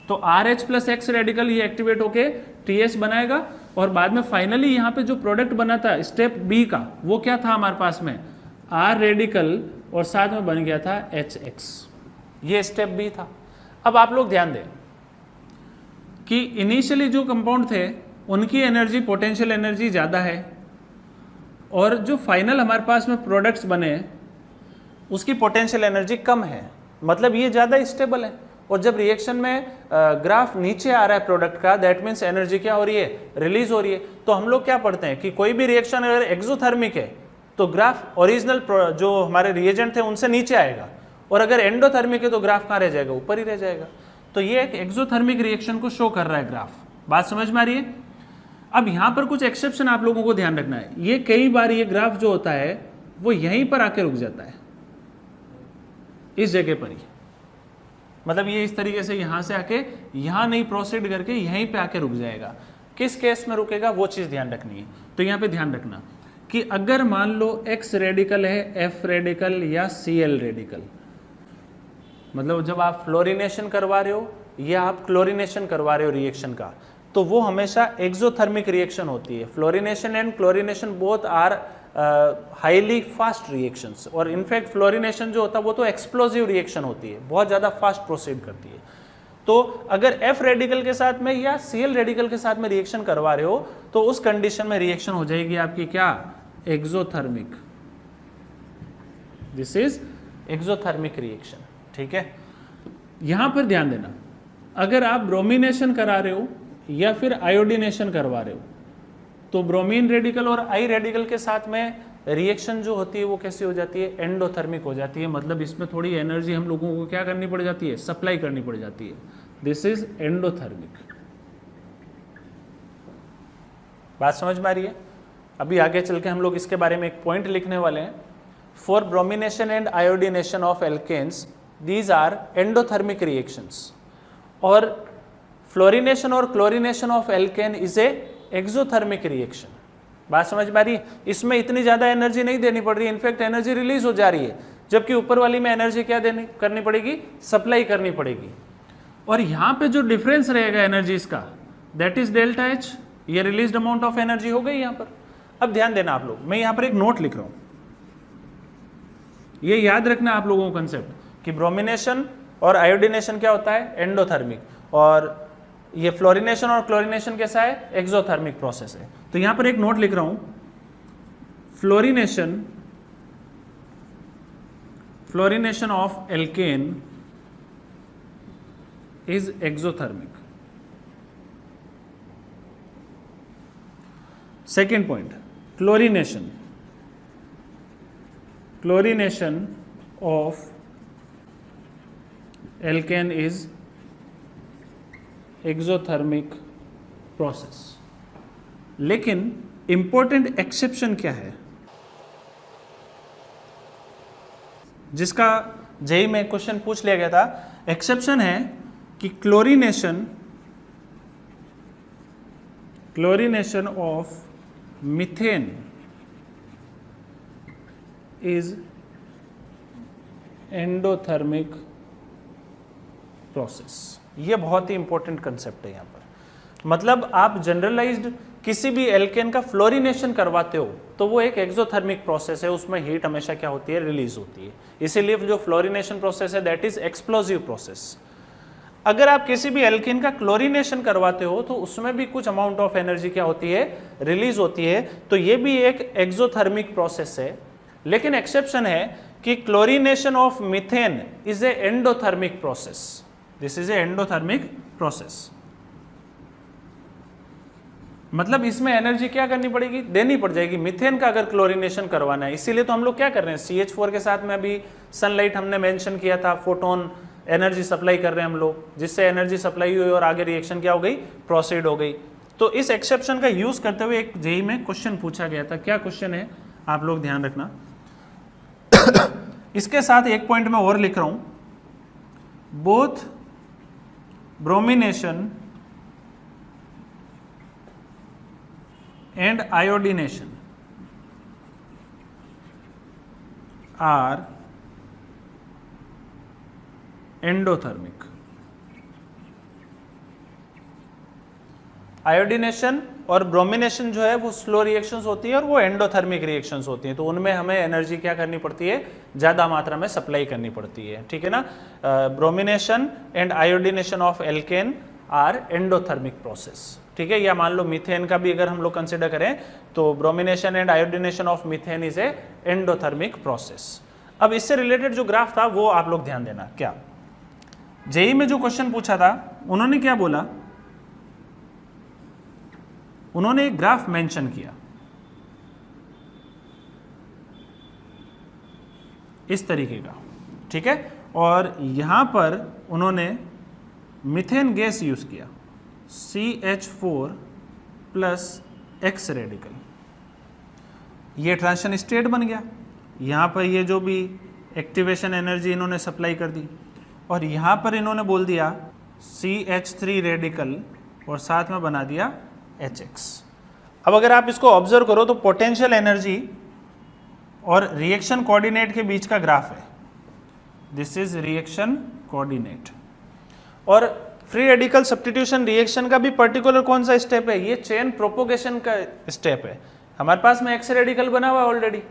तो RH प्लस X रेडिकल ये एक्टिवेट होके TS बनाएगा, और बाद में फाइनली यहाँ पे जो प्रोडक्ट बना था स्टेप बी का वो क्या था हमारे पास में, R रेडिकल और साथ में बन गया था HX। ये स्टेप बी था। अब आप लोग ध्यान दें कि इनिशियली जो कंपाउंड थे उनकी एनर्जी, पोटेंशियल एनर्जी ज़्यादा है, और जो फाइनल हमारे पास में प्रोडक्ट्स बने उसकी पोटेंशियल एनर्जी कम है। मतलब ये ज़्यादा स्टेबल है, और जब रिएक्शन में ग्राफ नीचे आ रहा है प्रोडक्ट का, दैट मीन्स एनर्जी क्या हो रही है, रिलीज हो रही है। तो हम लोग क्या पढ़ते हैं कि कोई भी रिएक्शन अगर एक्सोथर्मिक है तो ग्राफ ओरिजिनल जो हमारे रिएजेंट थे उनसे नीचे आएगा, और अगर एंडोथर्मिक है तो ग्राफ कहाँ रह जाएगा, ऊपर ही रह जाएगा। तो ये एक एक्सोथर्मिक रिएक्शन को शो कर रहा है ग्राफ। बात समझ में आ रही है। अब यहाँ पर कुछ एक्सेप्शन आप लोगों को ध्यान रखना है। ये कई बार ये ग्राफ जो होता है वो यहीं पर आके रुक जाता है, इस जगह पर ही। मतलब ये इस तरीके से यहाँ से आके यहाँ नहीं प्रोसीड करके यहीं पे आके रुक जाएगा। किस केस में रुकेगा वो चीज़ ध्यान रखनी है। तो यहाँ पे ध्यान रखना कि अगर मान लो X रेडिकल है, F रेडिकल या Cl रेडिकल, मतलब जब आप फ्लोरिनेशन करवा रहे हो या आप क्लोरिनेशन करवा रहे हो रिएक्शन का, तो वो हमेशा एक्सोथर्मिक रिएक्शन होती है। Fluorination and chlorination both are highly fast reactions, और इनफैक्ट फ्लोरिनेशन जो होता है वो तो एक्सप्लोजिव रिएक्शन होती है, बहुत ज़्यादा फास्ट प्रोसीड करती है। तो अगर F रेडिकल के साथ में या Cl रेडिकल के साथ में रिएक्शन करवा रहे हो तो उस कंडीशन में रिएक्शन हो जाएगी आपकी क्या, exothermic. This is exothermic reaction, ठीक है। यहां पर ध्यान देना, अगर आप ब्रोमिनेशन करा रहे हो या फिर आयोडीनेशन करवा रहे हो तो ब्रोमीन रेडिकल और आई रेडिकल के साथ में रिएक्शन जो होती है वो कैसी हो जाती है, एंडोथर्मिक हो जाती है। मतलब इसमें थोड़ी एनर्जी हम लोगों को क्या करनी पड़ जाती है, सप्लाई करनी पड़ जाती है। This is endothermic. बात समझ में आ रही है। अभी आगे चल के हम लोग इसके बारे में एक पॉइंट लिखने वाले हैं। For bromination and iodination of alkanes these are endothermic reactions, और फ्लोरिनेशन और chlorination of alkane is a exothermic reaction. बात समझ में आ रही है? इसमें इतनी ज़्यादा एनर्जी नहीं देनी पड़ रही, इनफैक्ट एनर्जी रिलीज हो जा रही है, जबकि ऊपर वाली में एनर्जी क्या करनी पड़ेगी, सप्लाई करनी पड़ेगी। और यहाँ पे जो डिफरेंस रहेगा एनर्जीज का, दैट इज डेल्टा एच, ये रिलीज्ड अमाउंट ऑफ एनर्जी हो गई यहाँ पर। अब ध्यान देना आप लोग, मैं यहाँ पर एक नोट लिख रहा हूँ, ये याद रखना आप लोगों को कंसेप्ट कि ब्रोमिनेशन और आयोडीनेशन क्या होता है, एंडोथर्मिक, और ये फ्लोरिनेशन और क्लोरिनेशन कैसा है, एक्सोथर्मिक प्रोसेस है। तो यहां पर एक नोट लिख रहा हूं, fluorination of alkane is exothermic. Second point, chlorination of alkane is exothermic process. लेकिन इंपॉर्टेंट एक्सेप्शन क्या है, जिसका जेई में क्वेश्चन पूछ लिया गया था। एक्सेप्शन है कि chlorination of methane is endothermic process. ये बहुत ही इंपॉर्टेंट कंसेप्ट है यहाँ पर। मतलब आप जनरलाइज्ड किसी भी एल्केन का फ्लोरिनेशन करवाते हो तो वो एक एक्सोथर्मिक प्रोसेस है, उसमें हीट हमेशा क्या होती है, रिलीज होती है। इसीलिए जो फ्लोरिनेशन प्रोसेस है दैट इज एक्सप्लोजिव प्रोसेस। अगर आप किसी भी एल्केन का क्लोरिनेशन करवाते हो तो उसमें भी कुछ अमाउंट ऑफ एनर्जी क्या होती है, रिलीज होती है। तो ये भी एक एक्सोथर्मिक प्रोसेस है। लेकिन एक्सेप्शन है कि chlorination of methane is a endothermic process. This is a endothermic process. मतलब इसमें एनर्जी क्या करनी पड़ेगी, देनी पड़ जाएगी मीथेन का अगर क्लोरिनेशन करवाना है। इसीलिए तो हम लोग क्या कर रहे हैं, CH4 के साथ में अभी सनलाइट हमने मेंशन किया था, फोटोन एनर्जी सप्लाई कर रहे हैं हम लोग, जिससे एनर्जी सप्लाई हुई और आगे रिएक्शन क्या हो गई, प्रोसीड हो गई। तो इस एक्सेप्शन का यूज करते हुए एक जेई में क्वेश्चन पूछा गया था। क्या क्वेश्चन है आप लोग ध्यान रखना। इसके साथ एक पॉइंट में और लिख रहा हूं, both bromination and iodination are endothermic। Iodination और ब्रोमिनेशन जो है वो स्लो रिएक्शंस होती है और वो एंडोथर्मिक रिएक्शंस होती हैं। तो उनमें हमें एनर्जी क्या करनी पड़ती है, ज़्यादा मात्रा में सप्लाई करनी पड़ती है, ठीक है ना। Bromination and iodination of alkane are endothermic process, ठीक है। या मान लो मीथेन का भी अगर हम लोग कंसिडर करें तो bromination and iodination of methane is a endothermic process. अब इससे रिलेटेड जो ग्राफ था वो आप लोग ध्यान देना। क्या जेई में जो क्वेश्चन पूछा था उन्होंने क्या बोला, उन्होंने एक ग्राफ मेंशन किया इस तरीके का, ठीक है। और यहां पर उन्होंने मीथेन गैस यूज किया, CH4 प्लस X रेडिकल, ये ट्रांजिशन स्टेट बन गया। यहाँ पर ये जो भी एक्टिवेशन एनर्जी इन्होंने सप्लाई कर दी, और यहाँ पर इन्होंने बोल दिया CH3 रेडिकल और साथ में बना दिया HX। अब अगर आप इसको ऑब्जर्व करो तो पोटेंशियल एनर्जी और रिएक्शन कोऑर्डिनेट के बीच का ग्राफ है। This is reaction coordinate. और फ्री रेडिकल सब्स्टिट्यूशन रिएक्शन का भी पर्टिकुलर कौन सा स्टेप है, ये चेन प्रोपोगेशन का स्टेप है। हमारे पास में X रेडिकल बना हुआ है ऑलरेडी,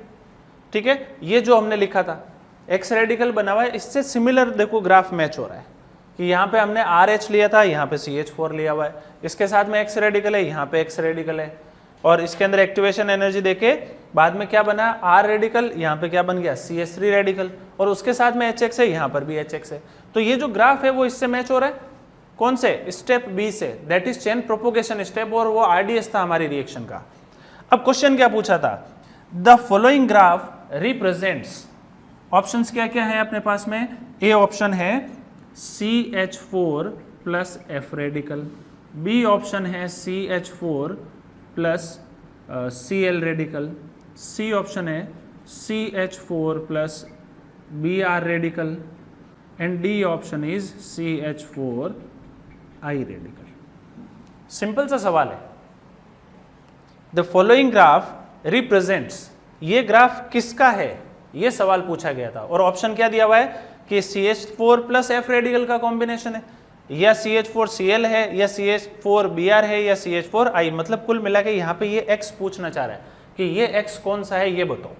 ठीक है। ये जो हमने लिखा था X रेडिकल बना हुआ है, इससे सिमिलर देखो ग्राफ मैच हो रहा है कि यहाँ पे हमने RH लिया था, यहाँ पे CH4 लिया हुआ है, इसके साथ में X रेडिकल है, यहाँ पे X रेडिकल है, और इसके अंदर एक्टिवेशन एनर्जी देके बाद में क्या बना R रेडिकल, यहाँ पे क्या बन गया CH3 रेडिकल, और उसके साथ में HX है, यहाँ पर भी HX है। तो ये जो ग्राफ है वो इससे मैच हो रहा है, कौन से, स्टेप बी से, that is chain propagation step, और वो RDS था हमारी रिएक्शन का। अब क्वेश्चन क्या पूछा था, the following graph represents, options क्या क्या है अपने पास में। ए ऑप्शन है CH4 plus F radical, B option है CH4 plus Cl radical, C option है CH4 plus Br radical and D option is CH4I radical. Simple सा सवाल है। द फॉलोइंग ग्राफ रिप्रेजेंट्स, ये ग्राफ किसका है, ये सवाल पूछा गया था और ऑप्शन क्या दिया हुआ है कि CH4 प्लस F रेडिकल का कॉम्बिनेशन है, या CH4Cl है, या CH4Br है, या CH4I। मतलब कुल मिला के यहाँ पे ये X पूछना चाह रहा है कि ये X कौन सा है ये बताओ,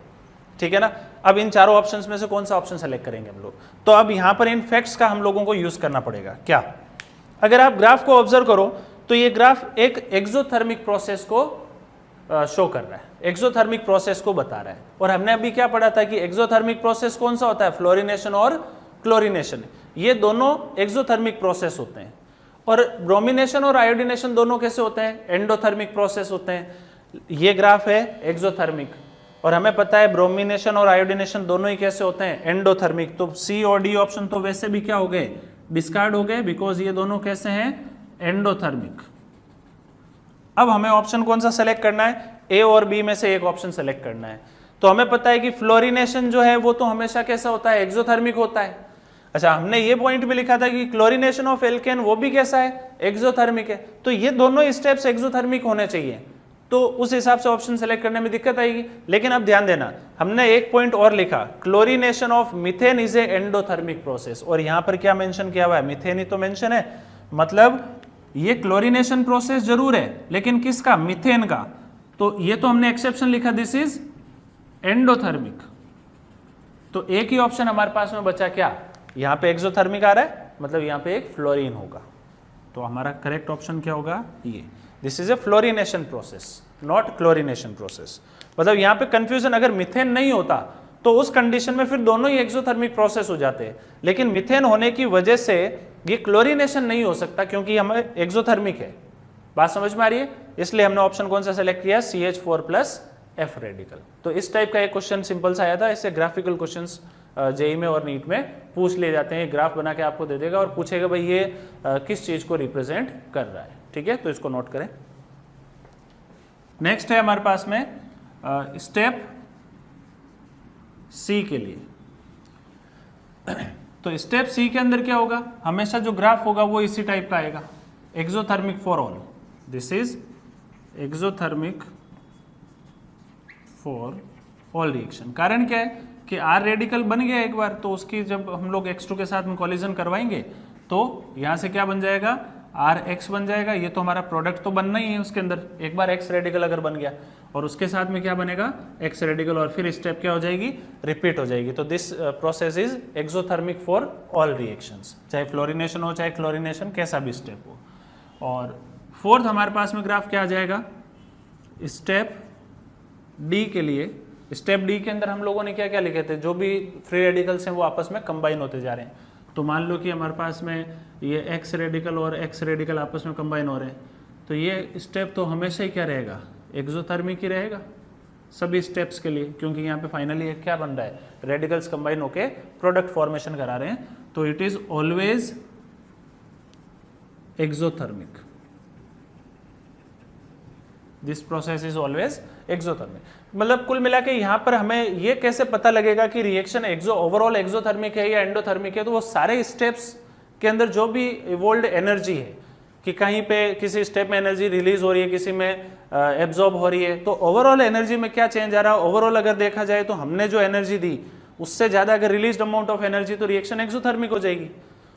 ठीक है ना। अब इन चारों ऑप्शंस में से कौन सा ऑप्शन सेलेक्ट करेंगे हम लोग, तो अब यहाँ पर इन फैक्ट्स का हम लोगों को यूज करना पड़ेगा। क्या, अगर आप ग्राफ को ऑब्जर्व करो तो ये ग्राफ एक एक्सोथर्मिक प्रोसेस को शो कर रहा है, एक्सोथर्मिक प्रोसेस को बता रहा है। और हमने अभी क्या पढ़ा था कि एक्सोथर्मिक प्रोसेस कौन सा होता है, फ्लोरिनेशन और क्लोरिनेशन, ये दोनों एक्सोथर्मिक प्रोसेस होते हैं। और ब्रोमिनेशन और आयोडीनेशन दोनों कैसे होते हैं, एंडोथर्मिक प्रोसेस होते हैं। ये ग्राफ है एक्सोथर्मिक, और हमें पता है ब्रोमिनेशन और आयोडीनेशन दोनों ही कैसे होते हैं, एंडोथर्मिक। तो सी और डी ऑप्शन तो वैसे भी क्या हो गए, डिस्कार्ड हो गए, बिकॉज ये दोनों कैसे हैं, एंडोथर्मिक। अब हमें ऑप्शन कौन सा सेलेक्ट करना है, ए और बी में से एक ऑप्शन सेलेक्ट करना है। तो हमें पता है कि फ्लोरिनेशन जो है वो तो हमेशा कैसा होता है, एक्सोथर्मिक होता है। अच्छा, हमने ये पॉइंट भी लिखा था कि क्लोरिनेशन ऑफ एल्केन वो भी कैसा है, एक्सोथर्मिक है। तो ये दोनों स्टेप्स एक्सोथर्मिक होने चाहिए, तो उस हिसाब से ऑप्शन सेलेक्ट करने में दिक्कत आएगी। लेकिन अब ध्यान देना, हमने एक पॉइंट और लिखा, chlorination of methane is a endothermic process, और यहां पर क्या मेंशन किया हुआ है, मीथेन ही तो मेंशन है। मतलब ये क्लोरिनेशन प्रोसेस जरूर है, लेकिन किसका, मीथेन का। तो ये तो हमने एक्सेप्शन लिखा, दिस इज एंडोथर्मिक। तो एक ही ऑप्शन हमारे पास में बचा, क्या, यहां पे एक्सोथर्मिक आ रहा है, मतलब यहां पे एक फ्लोरीन होगा। तो हमारा करेक्ट ऑप्शन क्या होगा, ये, this is a fluorination process not chlorination process. मतलब यहां पे कंफ्यूजन, अगर मीथेन नहीं होता तो उस कंडीशन में फिर दोनों ही एक्सोथर्मिक प्रोसेस हो जाते हैं, लेकिन मीथेन होने की वजह से ये क्लोरिनेशन नहीं हो सकता क्योंकि हमें एक्सोथर्मिक है। बात समझ में आ रही है, इसलिए हमने ऑप्शन कौन सा सेलेक्ट किया, CH4 प्लस F रेडिकल। तो इस टाइप का एक क्वेश्चन सिंपल सा आया था, इससे ग्राफिकल क्वेश्चंस जेई में और नीट में पूछ लिए जाते हैं। ग्राफ बना के आपको दे देगा और पूछेगा भाई ये किस चीज को रिप्रेजेंट कर रहा है, ठीक है, तो इसको नोट करें। नेक्स्ट है हमारे पास में स्टेप सी के लिए। तो स्टेप सी के अंदर क्या होगा, हमेशा जो ग्राफ होगा वो इसी टाइप का आएगा, exothermic for all, this is exothermic for all reaction. कारण क्या है कि आर रेडिकल बन गया एक बार, तो उसकी जब हम लोग X2 के साथ में कॉलिजन करवाएंगे तो यहां से क्या बन जाएगा, RX बन जाएगा। ये तो हमारा प्रोडक्ट तो बनना ही है उसके अंदर, एक बार X रेडिकल अगर बन गया, और उसके साथ में क्या बनेगा, X रेडिकल, और फिर स्टेप क्या हो जाएगी, रिपीट हो जाएगी। तो this process is exothermic for all reactions, चाहे फ्लोरिनेशन हो चाहे क्लोरिनेशन, कैसा भी स्टेप हो। और फोर्थ हमारे पास में ग्राफ क्या आ जाएगा, स्टेप डी के लिए। स्टेप डी के अंदर हम लोगों ने क्या क्या लिखे थे, जो भी फ्री रेडिकल्स हैं वो आपस में कंबाइन होते जा रहे हैं। तो मान लो कि हमारे पास में ये X रेडिकल और X रेडिकल आपस में कंबाइन हो रहे हैं, तो ये स्टेप तो हमेशा ही क्या रहेगा, एक्सोथर्मिक ही रहेगा सभी स्टेप्स के लिए, क्योंकि यहाँ पे फाइनली क्या बन रहा है, रेडिकल्स कंबाइन होके प्रोडक्ट फॉर्मेशन करा रहे हैं। तो it is always exothermic, this process is always exothermic. मतलब कुल मिला के यहाँ पर हमें ये कैसे पता लगेगा कि रिएक्शन ओवरऑल एक्सोथर्मिक है या एंडोथर्मिक है, तो वो सारे स्टेप्स के अंदर जो भी इवोल्व्ड एनर्जी है, कि कहीं पे किसी स्टेप में एनर्जी रिलीज हो रही है, किसी में एब्जॉर्ब हो रही है, तो ओवरऑल एनर्जी में क्या चेंज आ रहा है। ओवरऑल अगर देखा जाए तो हमने जो एनर्जी दी उससे ज्यादा अगर रिलीज्ड अमाउंट ऑफ एनर्जी, तो रिएक्शन एक्सोथर्मिक हो जाएगी।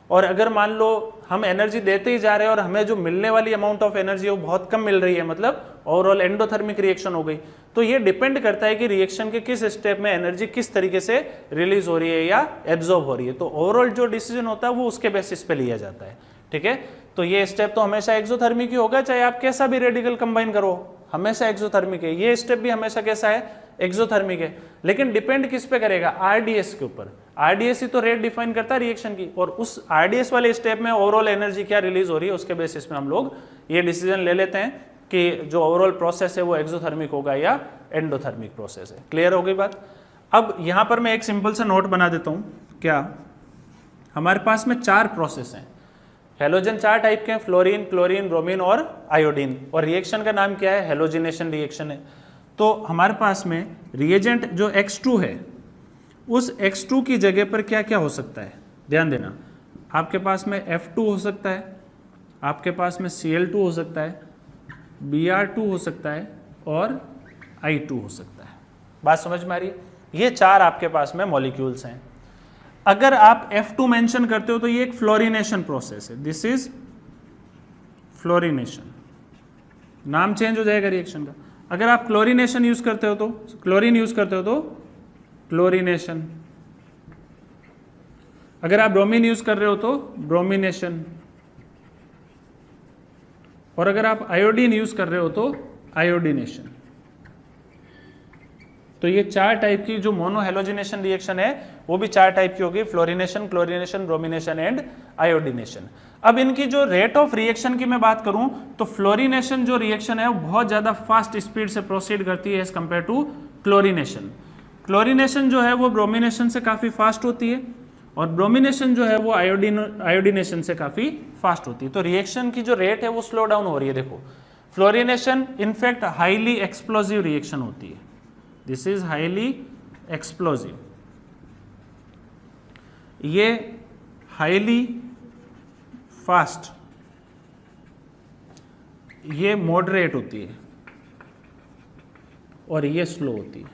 और अगर मान लो हम एनर्जी देते ही जा रहे हैं और हमें जो मिलने वाली अमाउंट ऑफ एनर्जी है वो बहुत कम मिल रही है, मतलब ओवरऑल एंडोथर्मिक रिएक्शन हो गई। तो ये डिपेंड करता है कि रिएक्शन के किस स्टेप में एनर्जी किस तरीके से रिलीज हो रही है या एब्जॉर्ब हो रही है। तो ओवरऑल जो डिसीजन होता है वो उसके बेसिस पे लिया जाता है, ठीक है। तो ये स्टेप तो हमेशा एक्सोथर्मिक ही होगा, चाहे आप कैसा भी रेडिकल कंबाइन करो, हमेशा एक्सोथर्मिक है। ये स्टेप भी हमेशा कैसा है, एक्सोथर्मिक है। लेकिन डिपेंड किस पे करेगा, आरडीएस के ऊपर। आरडीएस ही तो रेट डिफाइन करता है रिएक्शन की, और उस आरडीएस वाले स्टेप में ओवरऑल एनर्जी क्या रिलीज हो रही है उसके बेसिस में हम लोग ये डिसीजन ले लेते हैं कि जो ओवरऑल प्रोसेस है वो एक्सोथर्मिक होगा या एंडोथर्मिक प्रोसेस है। क्लियर हो गई बात। अब यहां पर मैं एक सिंपल सा नोट बना देता हूं, क्या हमारे पास में 4 प्रोसेस हैं, हेलोजन 4 टाइप के हैं, फ्लोरीन, क्लोरीन, ब्रोमीन और आयोडीन, और रिएक्शन का नाम क्या है, हेलोजिनेशन रिएक्शन है। तो हमारे पास में रिएजेंट जो X2 है, उस X2 की जगह पर क्या क्या हो सकता है, ध्यान देना। आपके पास में F2 हो सकता है, आपके पास में Cl2 हो सकता है, Br2 हो सकता है और I2 हो सकता है। बात समझ में आ रही है? ये 4 आपके पास में मॉलिक्यूल्स हैं। अगर आप F2 मेंशन करते हो तो ये एक फ्लोरिनेशन प्रोसेस है। दिस इज फ्लोरिनेशन, नाम चेंज हो जाएगा रिएक्शन का। अगर आप क्लोरिनेशन यूज करते हो तो क्लोरीन यूज करते हो तो क्लोरिनेशन, अगर आप ब्रोमीन यूज कर रहे हो तो ब्रोमिनेशन, और अगर आप आयोडीन यूज कर रहे हो तो आयोडीनेशन। तो ये 4 टाइप की जो मोनोहेलोजिनेशन रिएक्शन है वो भी 4 टाइप की होगी, fluorination, chlorination, bromination and iodination. अब इनकी जो रेट ऑफ रिएक्शन की मैं बात करूं तो फ्लोरिनेशन जो रिएक्शन है वो बहुत ज्यादा फास्ट स्पीड से प्रोसीड करती है as compared to chlorination. Chlorination जो है वो ब्रोमिनेशन से काफी फास्ट होती है और ब्रोमिनेशन जो है वो आयोडीनेशन से काफी फास्ट होती है। तो रिएक्शन की जो रेट है वो स्लो डाउन हो रही है। देखो, fluorination in fact highly explosive reaction होती है। This is highly explosive. ये हाईली फास्ट, ये मॉडरेट होती है और ये स्लो होती है।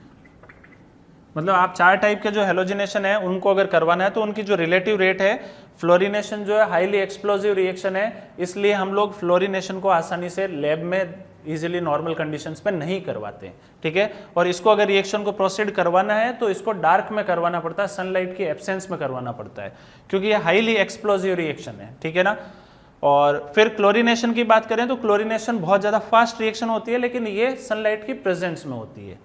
मतलब आप 4 टाइप के जो हेलोजिनेशन है उनको अगर करवाना है तो उनकी जो रिलेटिव रेट है, फ्लोरिनेशन जो है हाईली एक्सप्लोजिव रिएक्शन है, इसलिए हम लोग फ्लोरिनेशन को आसानी से लैब में इजीली नॉर्मल कंडीशंस पे नहीं करवाते हैं, ठीक है। और इसको अगर रिएक्शन को प्रोसीड करवाना है तो इसको डार्क में करवाना पड़ता है, सनलाइट की एब्सेंस में करवाना पड़ता है, क्योंकि ये हाईली एक्सप्लोजिव रिएक्शन है, ठीक है ना। और फिर क्लोरिनेशन की बात करें तो क्लोरिनेशन बहुत ज़्यादा फास्ट रिएक्शन होती है, लेकिन ये सनलाइट की प्रेजेंस में होती है।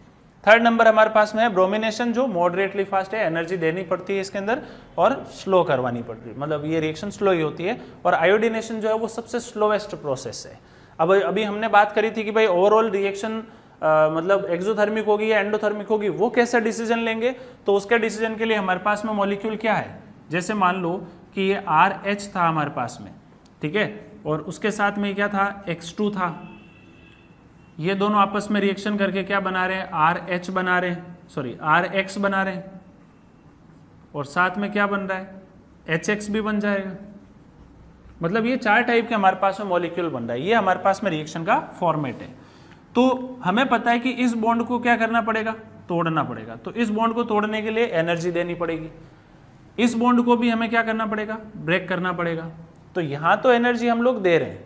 3rd नंबर हमारे पास में है ब्रोमिनेशन, जो मॉडरेटली फास्ट है, एनर्जी देनी पड़ती है इसके अंदर और स्लो करवानी पड़ती है, मतलब ये रिएक्शन स्लो ही होती है। और आयोडीनेशन जो है वो सबसे स्लोएस्ट प्रोसेस है। अब अभी हमने बात करी थी कि भाई ओवरऑल रिएक्शन मतलब एक्सोथर्मिक होगी या एंडोथर्मिक होगी, वो कैसे डिसीजन लेंगे। तो उसके डिसीजन के लिए हमारे पास में मॉलिक्यूल क्या है, जैसे मान लो कि ये RH था हमारे पास में, ठीक है, और उसके साथ में क्या था, X2 था। ये दोनों आपस में रिएक्शन करके क्या बना रहे हैं, RH बना रहे हैं, सॉरी RX बना रहे हैं, और साथ में क्या बन रहा है, HX भी बन जाएगा। मतलब ये 4 टाइप के हमारे पास में मॉलिक्यूल बन रहा है। ये हमारे पास में रिएक्शन का फॉर्मेट है। तो हमें पता है कि इस बॉन्ड को क्या करना पड़ेगा, तोड़ना पड़ेगा। तो इस बॉन्ड को तोड़ने के लिए एनर्जी देनी पड़ेगी, इस बॉन्ड को भी हमें क्या करना पड़ेगा, ब्रेक करना पड़ेगा। तो यहाँ तो एनर्जी हम लोग दे रहे हैं,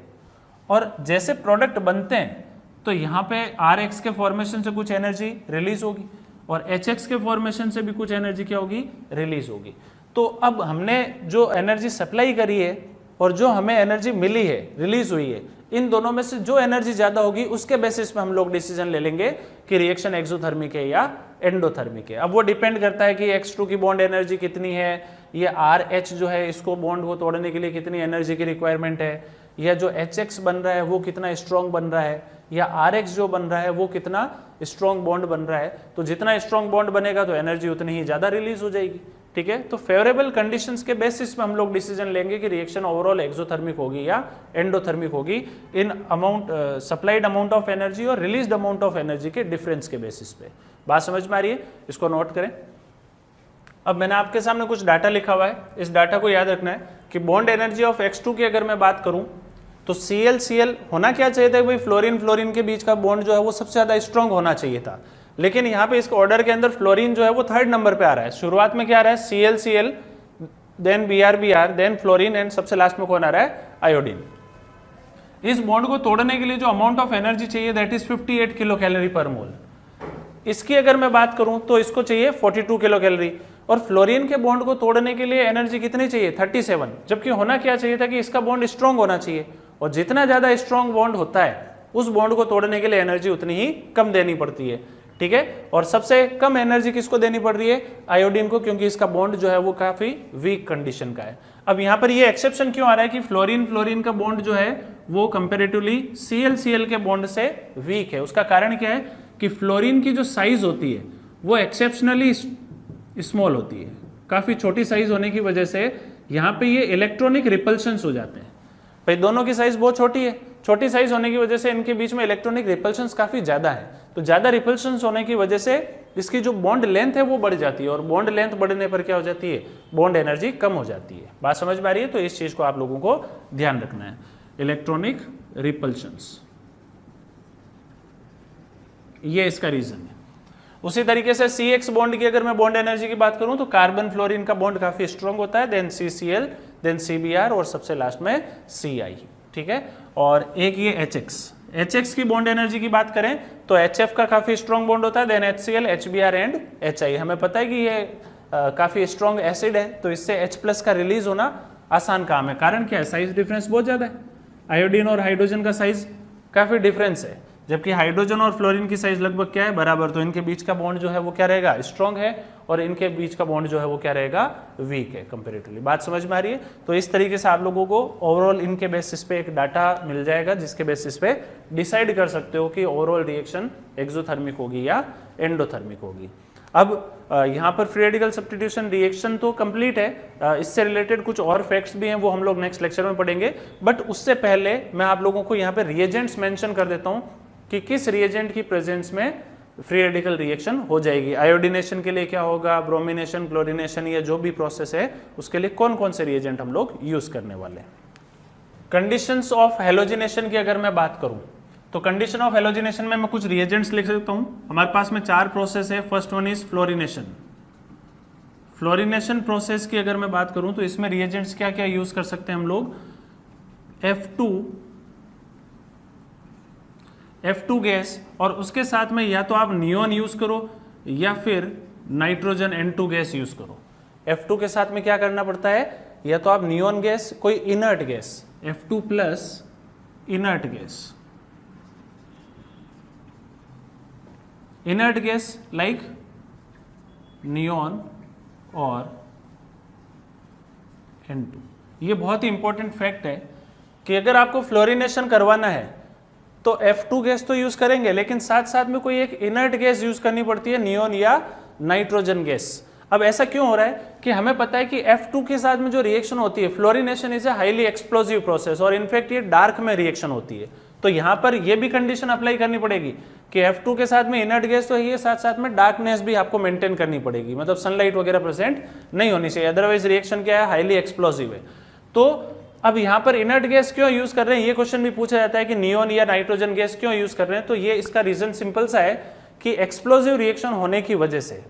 और जैसे प्रोडक्ट बनते हैं तो यहाँ पे RH के फॉर्मेशन से कुछ एनर्जी रिलीज होगी और HX के फॉर्मेशन से भी कुछ एनर्जी क्या होगी, रिलीज होगी। तो अब हमने जो एनर्जी सप्लाई करी है और जो हमें एनर्जी मिली है, रिलीज हुई है, इन दोनों में से जो एनर्जी ज्यादा होगी उसके बेसिस पे हम लोग डिसीजन ले लेंगे कि रिएक्शन एक्सोथर्मिक है या एंडोथर्मिक है। अब वो डिपेंड करता है कि X2 की बॉन्ड एनर्जी कितनी है, ये RH जो है इसको बॉन्ड को तोड़ने के लिए कितनी एनर्जी की रिक्वायरमेंट है, या जो HX बन रहा है वो कितना स्ट्रॉन्ग बन रहा है, या RH जो बन रहा है वो कितना स्ट्रॉन्ग बॉन्ड बन रहा है। तो जितना स्ट्रॉन्ग बॉन्ड बनेगा तो एनर्जी उतनी ही ज्यादा रिलीज हो जाएगी, ठीक है। तो फेवरेबल कंडीशंस के बेसिस पे हम लोग डिसीजन लेंगे कि रिएक्शन ओवरऑल एक्सोथर्मिक होगी या एंडोथर्मिक होगी, in amount supplied amount of energy और रिलीज्ड अमाउंट ऑफ एनर्जी के डिफरेंस के बेसिस पे। बात समझ में आ रही है, इसको नोट करें। अब मैंने आपके सामने कुछ डाटा लिखा हुआ है, इस डाटा को याद रखना है कि बॉन्ड एनर्जी ऑफ X2 की अगर मैं बात करूं तो Cl होना क्या चाहिए था, भाई फ्लोरीन फ्लोरीन के बीच का बॉन्ड जो है वो सबसे ज्यादा स्ट्रॉन्ग होना चाहिए था, लेकिन यहाँ पे इसके ऑर्डर के अंदर फ्लोरीन जो है वो 3rd नंबर पे आ रहा है। शुरुआत में क्या आ रहा है, Cl, then Br, then fluorine, and सबसे लास्ट में कौन आ रहा है, आयोडीन। इस बॉन्ड को तोड़ने के लिए जो अमाउंट ऑफ एनर्जी चाहिए दैट इज 58 किलो कैलोरी पर मोल। इसकी अगर मैं बात करूं तो इसको चाहिए 42 किलो कैलोरी, और फ्लोरीन के बॉन्ड को तोड़ने के लिए एनर्जी कितनी चाहिए, 37, जबकि होना क्या चाहिए था कि इसका बॉन्ड स्ट्रॉन्ग होना चाहिए, और जितना ज्यादा स्ट्रॉन्ग बॉन्ड होता है उस बॉन्ड को तोड़ने के लिए एनर्जी उतनी ही कम देनी पड़ती है, ठीक है। और सबसे कम एनर्जी किसको देनी पड़ रही है, आयोडीन को, क्योंकि इसका बॉन्ड जो है वो काफी वीक कंडीशन का है। अब यहाँ पर ये एक्सेप्शन क्यों आ रहा है कि फ्लोरीन फ्लोरीन का बॉन्ड जो है वो कंपेरेटिवली Cl के बॉन्ड से वीक है। उसका कारण क्या है कि फ्लोरीन की जो साइज होती है वो एक्सेप्शनली स्मॉल होती है, काफी छोटी साइज होने की वजह से यहाँ पे ये इलेक्ट्रॉनिक रिपल्शंस हो जाते हैं। भाई दोनों की साइज बहुत छोटी है छोटी साइज होने की वजह से इनके बीच में इलेक्ट्रॉनिक रिपल्शंस काफी ज्यादा है, तो ज्यादा रिपल्शंस होने की वजह से इसकी जो बॉन्ड लेंथ है वो बढ़ जाती है, और बॉन्ड लेंथ बढ़ने पर क्या हो जाती है, बॉन्ड एनर्जी कम हो जाती है। बात समझ में आ रही है? तो इस चीज को आप लोगों को ध्यान रखना है, इलेक्ट्रॉनिक रिपल्शंस, ये इसका रीजन है। उसी तरीके से CX बॉन्ड की अगर मैं बॉन्ड एनर्जी की बात करूं तो कार्बन फ्लोरीन का बॉन्ड काफी स्ट्रांग होता है, देन CCl, देन CBr और सबसे लास्ट में Ci, ठीक है। और एक ये HX की बॉन्ड एनर्जी की बात करें तो HF का काफी स्ट्रांग बॉन्ड होता है, then HCl, HBr and HI। हमें पता है कि ये काफी स्ट्रांग एसिड है, तो इससे H+ का रिलीज होना आसान काम है। कारण क्या है, साइज डिफरेंस बहुत ज्यादा है, आयोडीन और हाइड्रोजन का साइज काफी डिफरेंस है, जबकि हाइड्रोजन और फ्लोरीन की साइज लगभग क्या है, बराबर। तो इनके बीच का बॉन्ड जो है वो क्या रहेगा, स्ट्रांग है, और इनके बीच का बॉन्ड जो है वो क्या रहेगा, वीक है कंपैरेटिवली। बात समझ में आ रही है? तो इस तरीके से आप लोगों को ओवरऑल इनके बेसिस पे एक डाटा मिल जाएगा, जिसके बेसिस पे डिसाइड कर सकते हो कि ओवरऑल रिएक्शन एक्सोथर्मिक होगी या एंडोथर्मिक होगी। अब यहाँ पर फ्री रेडिकल सब्स्टिट्यूशन रिएक्शन तो कंप्लीट है, इससे रिलेटेड कुछ और फैक्ट्स भी हैं, वो हम लोग नेक्स्ट लेक्चर में पढ़ेंगे। बट उससे पहले मैं आप लोगों को यहाँ पे रिएजेंट्स मेंशन कर देता हूँ कि किस रिएजेंट की प्रेजेंस में फ्री रेडिकल रिएक्शन हो जाएगी। आयोडीनेशन के लिए क्या होगा, ब्रोमिनेशन, क्लोरीनेशन, या जो भी प्रोसेस है उसके लिए कौन कौन से रिएजेंट हम लोग यूज करने वाले हैं। कंडीशंस ऑफ हेलोजिनेशन की अगर मैं बात करूं तो कंडीशन ऑफ हेलोजिनेशन में मैं कुछ रिएजेंट्स लिख सकता हूं। हमारे पास में 4 प्रोसेस है। First one is fluorination. Fluorination process की अगर मैं बात करूं तो इसमें रिएजेंट्स क्या क्या यूज कर सकते हैं हम लोग, F2 गैस, और उसके साथ में या तो आप नियोन यूज करो या फिर नाइट्रोजन N2 गैस यूज करो। F2 के साथ में क्या करना पड़ता है, या तो आप नियोन गैस, कोई inert gas, F2 plus inert gas, inert gas like neon और N2। ये बहुत ही इंपॉर्टेंट फैक्ट है कि अगर आपको फ्लोरिनेशन करवाना है तो F2 गैस तो यूज करेंगे, लेकिन साथ साथ में कोई एक इनर्ट गैस यूज करनी पड़ती है, नियोन या नाइट्रोजन गैस। अब ऐसा क्यों हो रहा है कि हमें पता है कि F2 के साथ में जो रिएक्शन होती है, fluorination is a highly explosive process, और इनफैक्ट ये डार्क में रिएक्शन होती है। तो यहां पर ये भी कंडीशन अप्लाई करनी पड़ेगी कि F2 के साथ में इनर्ट गैस तो है, साथ साथ में डार्कनेस भी आपको मेंटेन करनी पड़ेगी, मतलब सनलाइट वगैरह प्रेजेंट नहीं होनी चाहिए, अदरवाइज रिएक्शन क्या है, हाईली एक्सप्लोसिव है। तो अब यहाँ पर इनर्ट गैस क्यों यूज कर रहे हैं, ये क्वेश्चन भी पूछा जाता है कि नियोन या नाइट्रोजन गैस क्यों यूज कर रहे हैं। तो ये इसका रीजन सिंपल सा है कि एक्सप्लोसिव रिएक्शन होने की वजह से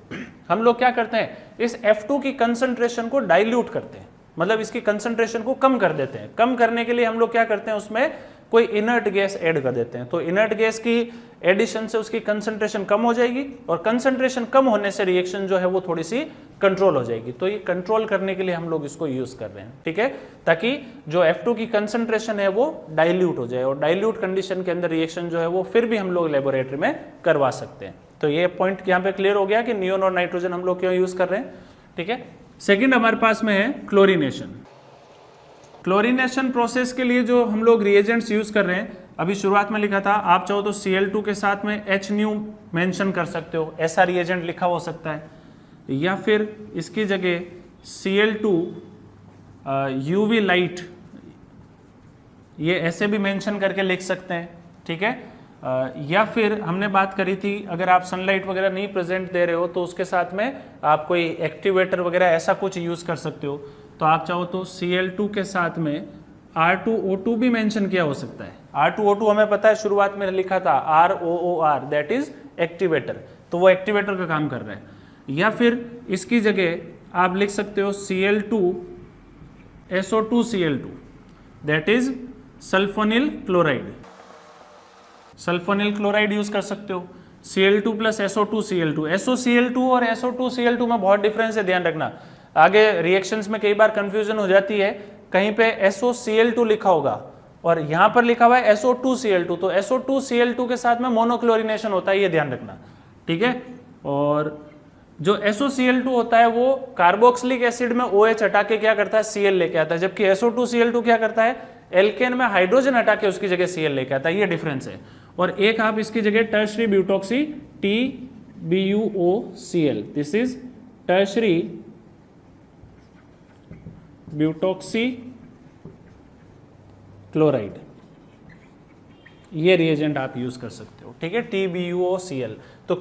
हम लोग क्या करते हैं, इस F2 की कंसंट्रेशन को डाइल्यूट करते हैं, मतलब इसकी कंसंट्रेशन को कम कर देते हैं। कम करने के लिए हम लोग क्या करते हैं, उसमें कोई इनर्ट गैस ऐड कर देते हैं। तो इनर्ट गैस की एडिशन से उसकी कंसंट्रेशन कम हो जाएगी, और कंसंट्रेशन कम होने से रिएक्शन जो है वो थोड़ी सी कंट्रोल हो जाएगी। तो ये कंट्रोल करने के लिए हम लोग इसको यूज कर रहे हैं, ठीक है, ताकि जो F2 की कंसंट्रेशन है वो डाइल्यूट हो जाए, और डाइल्यूट कंडीशन के अंदर रिएक्शन जो है वो फिर भी हम लोग लेबोरेटरी में करवा सकते हैं। तो ये पॉइंट यहाँ पे क्लियर हो गया कि नियोन और नाइट्रोजन हम लोग क्यों यूज कर रहे हैं, ठीक है। सेकेंड हमारे पास में है क्लोरीनेशन। क्लोरीनेशन प्रोसेस के लिए जो हम लोग रिएजेंट्स यूज कर रहे हैं, अभी शुरुआत में लिखा था, आप चाहो तो Cl2 के साथ में HNu मेंशन कर सकते हो, ऐसा रिएजेंट लिखा हो सकता है, या फिर इसकी जगह Cl2 UV लाइट, ये ऐसे भी मेंशन करके लिख सकते हैं, ठीक है। या फिर हमने बात करी थी, अगर आप सनलाइट वगैरह नहीं प्रेजेंट दे रहे हो तो उसके साथ में आप कोई एक्टिवेटर वगैरह ऐसा कुछ यूज कर सकते हो। तो आप चाहो तो Cl2 के साथ में R2O2 भी मेंशन किया हो सकता है। R2O2 हमें पता है शुरुआत में लिखा था ROOR, दैट इज एक्टिवेटर, तो वो एक्टिवेटर का काम कर रहा है। या फिर इसकी जगह आप लिख सकते हो Cl2 SO2Cl2, that is sulphonyl chloride. Sulphonyl chloride use कर सकते हो। Cl2 प्लस SO2Cl2, SOCl2 और SO2Cl2 में बहुत डिफरेंस है, ध्यान रखना। आगे रिएक्शंस में कई बार कंफ्यूजन हो जाती है, कहीं पे SOCl2 लिखा होगा और यहां पर लिखा हुआ है SO2Cl2, तो SO2Cl2 के साथ में मोनोक्लोरिनेशन होता है, ये ध्यान रखना, ठीक है। और जो SOCl2 होता है वो कार्बोक्सिलिक एसिड में OH हटा के क्या करता है, Cl लेके आता है, जबकि SO2Cl2 क्या करता है, एल्केन में हाइड्रोजन हटा के उसकी जगह Cl लेके आता है, ये डिफरेंस है। और एक आप इसकी जगह tertiary butoxy TBuOCl, this is tertiary butoxy chloride, ये रिएजेंट आप यूज कर सकते हो, ठीक है, TbUoCl। तो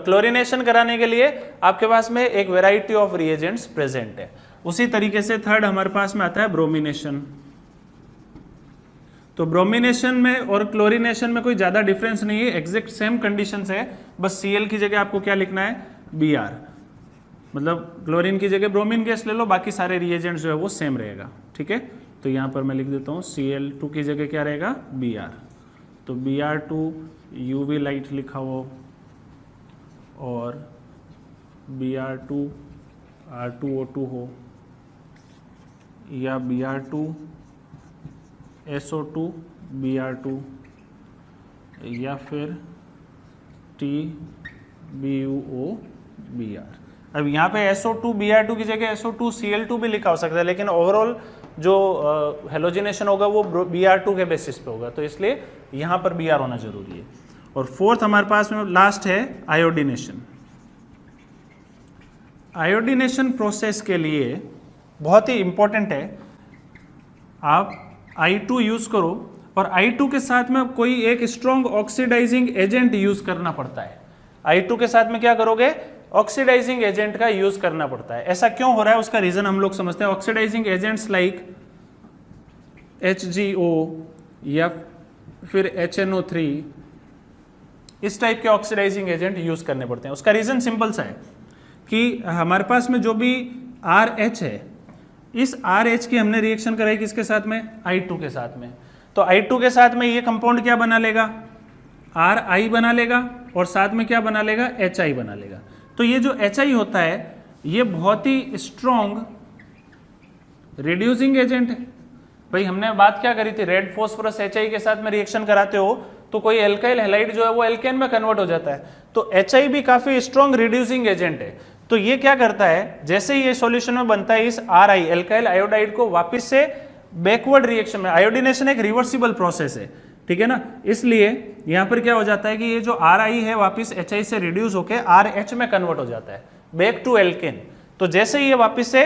क्लोरीनेशन कराने के लिए आपके पास में एक वेराइटी ऑफ रिएजेंट्स प्रेजेंट है। उसी तरीके से थर्ड हमारे पास में आता है ब्रोमिनेशन। तो ब्रोमिनेशन में और क्लोरीनेशन में कोई ज़्यादा डिफरेंस नहीं है, एग्जैक्ट सेम कंडीशंस है, बस Cl की जगह आपको क्या लिखना है, Br, मतलब क्लोरीन की जगह ब्रोमीन गैस ले लो, बाकी सारे रिएजेंट्स जो है वो सेम रहेगा, ठीक है। तो यहाँ पर मैं लिख देता हूँ Cl2 की जगह क्या रहेगा, Br, तो Br2 UV लाइट लिखा हो और Br2 R2O2 हो या Br2 SO2 Br2 या फिर TbUo Br। अब यहाँ पे SO2 Br2 की जगह SO2 Cl2 भी लिखा हो सकता है, लेकिन ओवरऑल जो हेलोजिनेशन होगा वो Br2 के बेसिस पे होगा, तो इसलिए यहाँ पर Br होना जरूरी है। और फोर्थ हमारे पास में लास्ट है आयोडीनेशन। आयोडीनेशन प्रोसेस के लिए बहुत ही इंपॉर्टेंट है, आप I2 यूज करो और I2 के साथ में कोई एक स्ट्रॉन्ग ऑक्सीडाइजिंग एजेंट यूज करना पड़ता है। I2 के साथ में क्या करोगे, ऑक्सीडाइजिंग एजेंट का यूज करना पड़ता है। ऐसा क्यों हो रहा है, उसका रीजन हम लोग समझते हैं। ऑक्सीडाइजिंग एजेंट्स लाइक HgO या फिर HNO3, इस टाइप के ऑक्सीडाइजिंग एजेंट यूज करने पड़ते हैं। उसका रीजन सिंपल सा है कि हमारे पास में जो भी RH है, इस RH की हमने रिएक्शन कराई किसके साथ में, I2 के साथ में। तो I2 के साथ में ये कंपाउंड क्या बना लेगा, RI बना लेगा और साथ में क्या बना लेगा, HI बना लेगा। तो ये जो HI होता है ये बहुत ही स्ट्रॉन्ग रिड्यूसिंग एजेंट है। भाई हमने बात क्या करी थी, रेड फॉस्फोरस HI के साथ में रिएक्शन कराते हो तो कोई एल्काइल हैलाइड जो है वो एल्केन में कन्वर्ट हो जाता है। तो HI भी काफी स्ट्रॉन्ग रिड्यूसिंग एजेंट है। तो ये क्या करता है, जैसे ही ये सॉल्यूशन में बनता है, इस RI एल्काइल आयोडाइड को वापस से बैकवर्ड रिएक्शन में, आयोडीनेशन एक रिवर्सिबल प्रोसेस है, ठीक है ना, इसलिए यहां पर क्या हो जाता है कि ये जो RI है वापस HI से रिड्यूस होकर RH में कन्वर्ट हो जाता है, बैक टू एल्केन। तो जैसे ही ये वापस से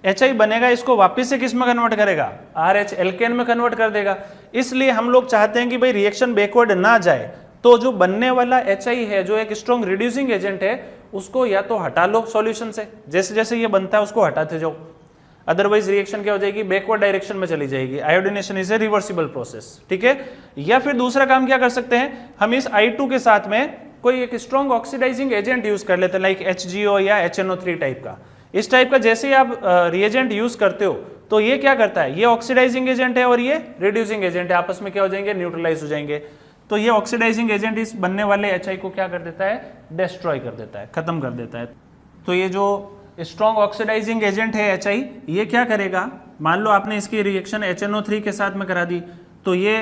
HI बनेगा, इसको वापस से किस में कन्वर्ट करेगा, RH एल्केन में कन्वर्ट कर देगा। इसलिए हम लोग चाहते हैं कि भाई रिएक्शन बैकवर्ड ना जाए, तो जो बनने वाला HI है जो एक स्ट्रॉन्ग रिड्यूसिंग एजेंट है, उसको या तो हटा लो सॉल्यूशन से, जैसे जैसे ये बनता है उसको हटाते जाओ, अदरवाइज रिएक्शन क्या हो जाएगी, बैकवर्ड डायरेक्शन में चली जाएगी। Iodination is a reversible process, ठीक है। या फिर दूसरा काम क्या कर सकते हैं, हम इस I2 के साथ में कोई एक स्ट्रॉन्ग ऑक्सीडाइजिंग एजेंट यूज कर लेते हैं, लाइक HgO या HNO3 टाइप का। इस टाइप का जैसे ही आप रिएजेंट यूज करते हो तो ये क्या करता है, ये ऑक्सीडाइजिंग एजेंट है और ये रिड्यूसिंग एजेंट है, आपस में क्या हो जाएंगे, न्यूट्रलाइज हो जाएंगे। तो ये ऑक्सीडाइजिंग एजेंट इस बनने वाले HI को क्या कर देता है, डिस्ट्रॉय कर देता है, खत्म कर देता है। तो ये जो स्ट्रॉन्ग ऑक्सीडाइजिंग एजेंट है HI, ये क्या करेगा, मान लो आपने इसकी रिएक्शन HNO3 के साथ में करा दी, तो ये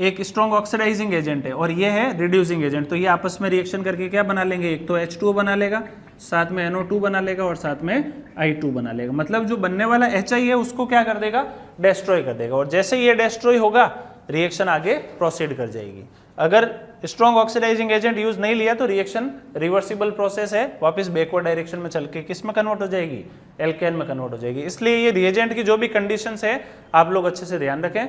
एक स्ट्रॉन्ग ऑक्सीडाइजिंग एजेंट है और ये है रिड्यूसिंग एजेंट। तो ये आपस में रिएक्शन करके क्या बना लेंगे, एक तो H2O बना लेगा, साथ में NO2 बना लेगा और साथ में I2 बना लेगा। मतलब जो बनने वाला HI है उसको क्या कर देगा, डिस्ट्रॉय कर देगा। और जैसे ये डिस्ट्रॉय होगा रिएक्शन आगे प्रोसीड कर जाएगी। अगर स्ट्रॉन्ग ऑक्सीडाइजिंग एजेंट यूज नहीं लिया तो रिएक्शन रिवर्सिबल प्रोसेस है, वापस बैकवर्ड डायरेक्शन में चल के किस में कन्वर्ट हो जाएगी, एल्केन में कन्वर्ट हो जाएगी। इसलिए ये रिएजेंट की जो भी कंडीशंस है आप लोग अच्छे से ध्यान रखें।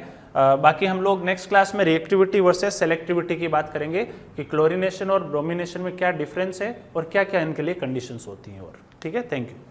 बाकी हम लोग नेक्स्ट क्लास में रिएक्टिविटी वर्सेस सेलेक्टिविटी की बात करेंगे कि क्लोरीनेशन और ब्रोमिनेशन में क्या डिफरेंस है और क्या क्या इनके लिए कंडीशंस होती हैं। और ठीक है, थैंक यू।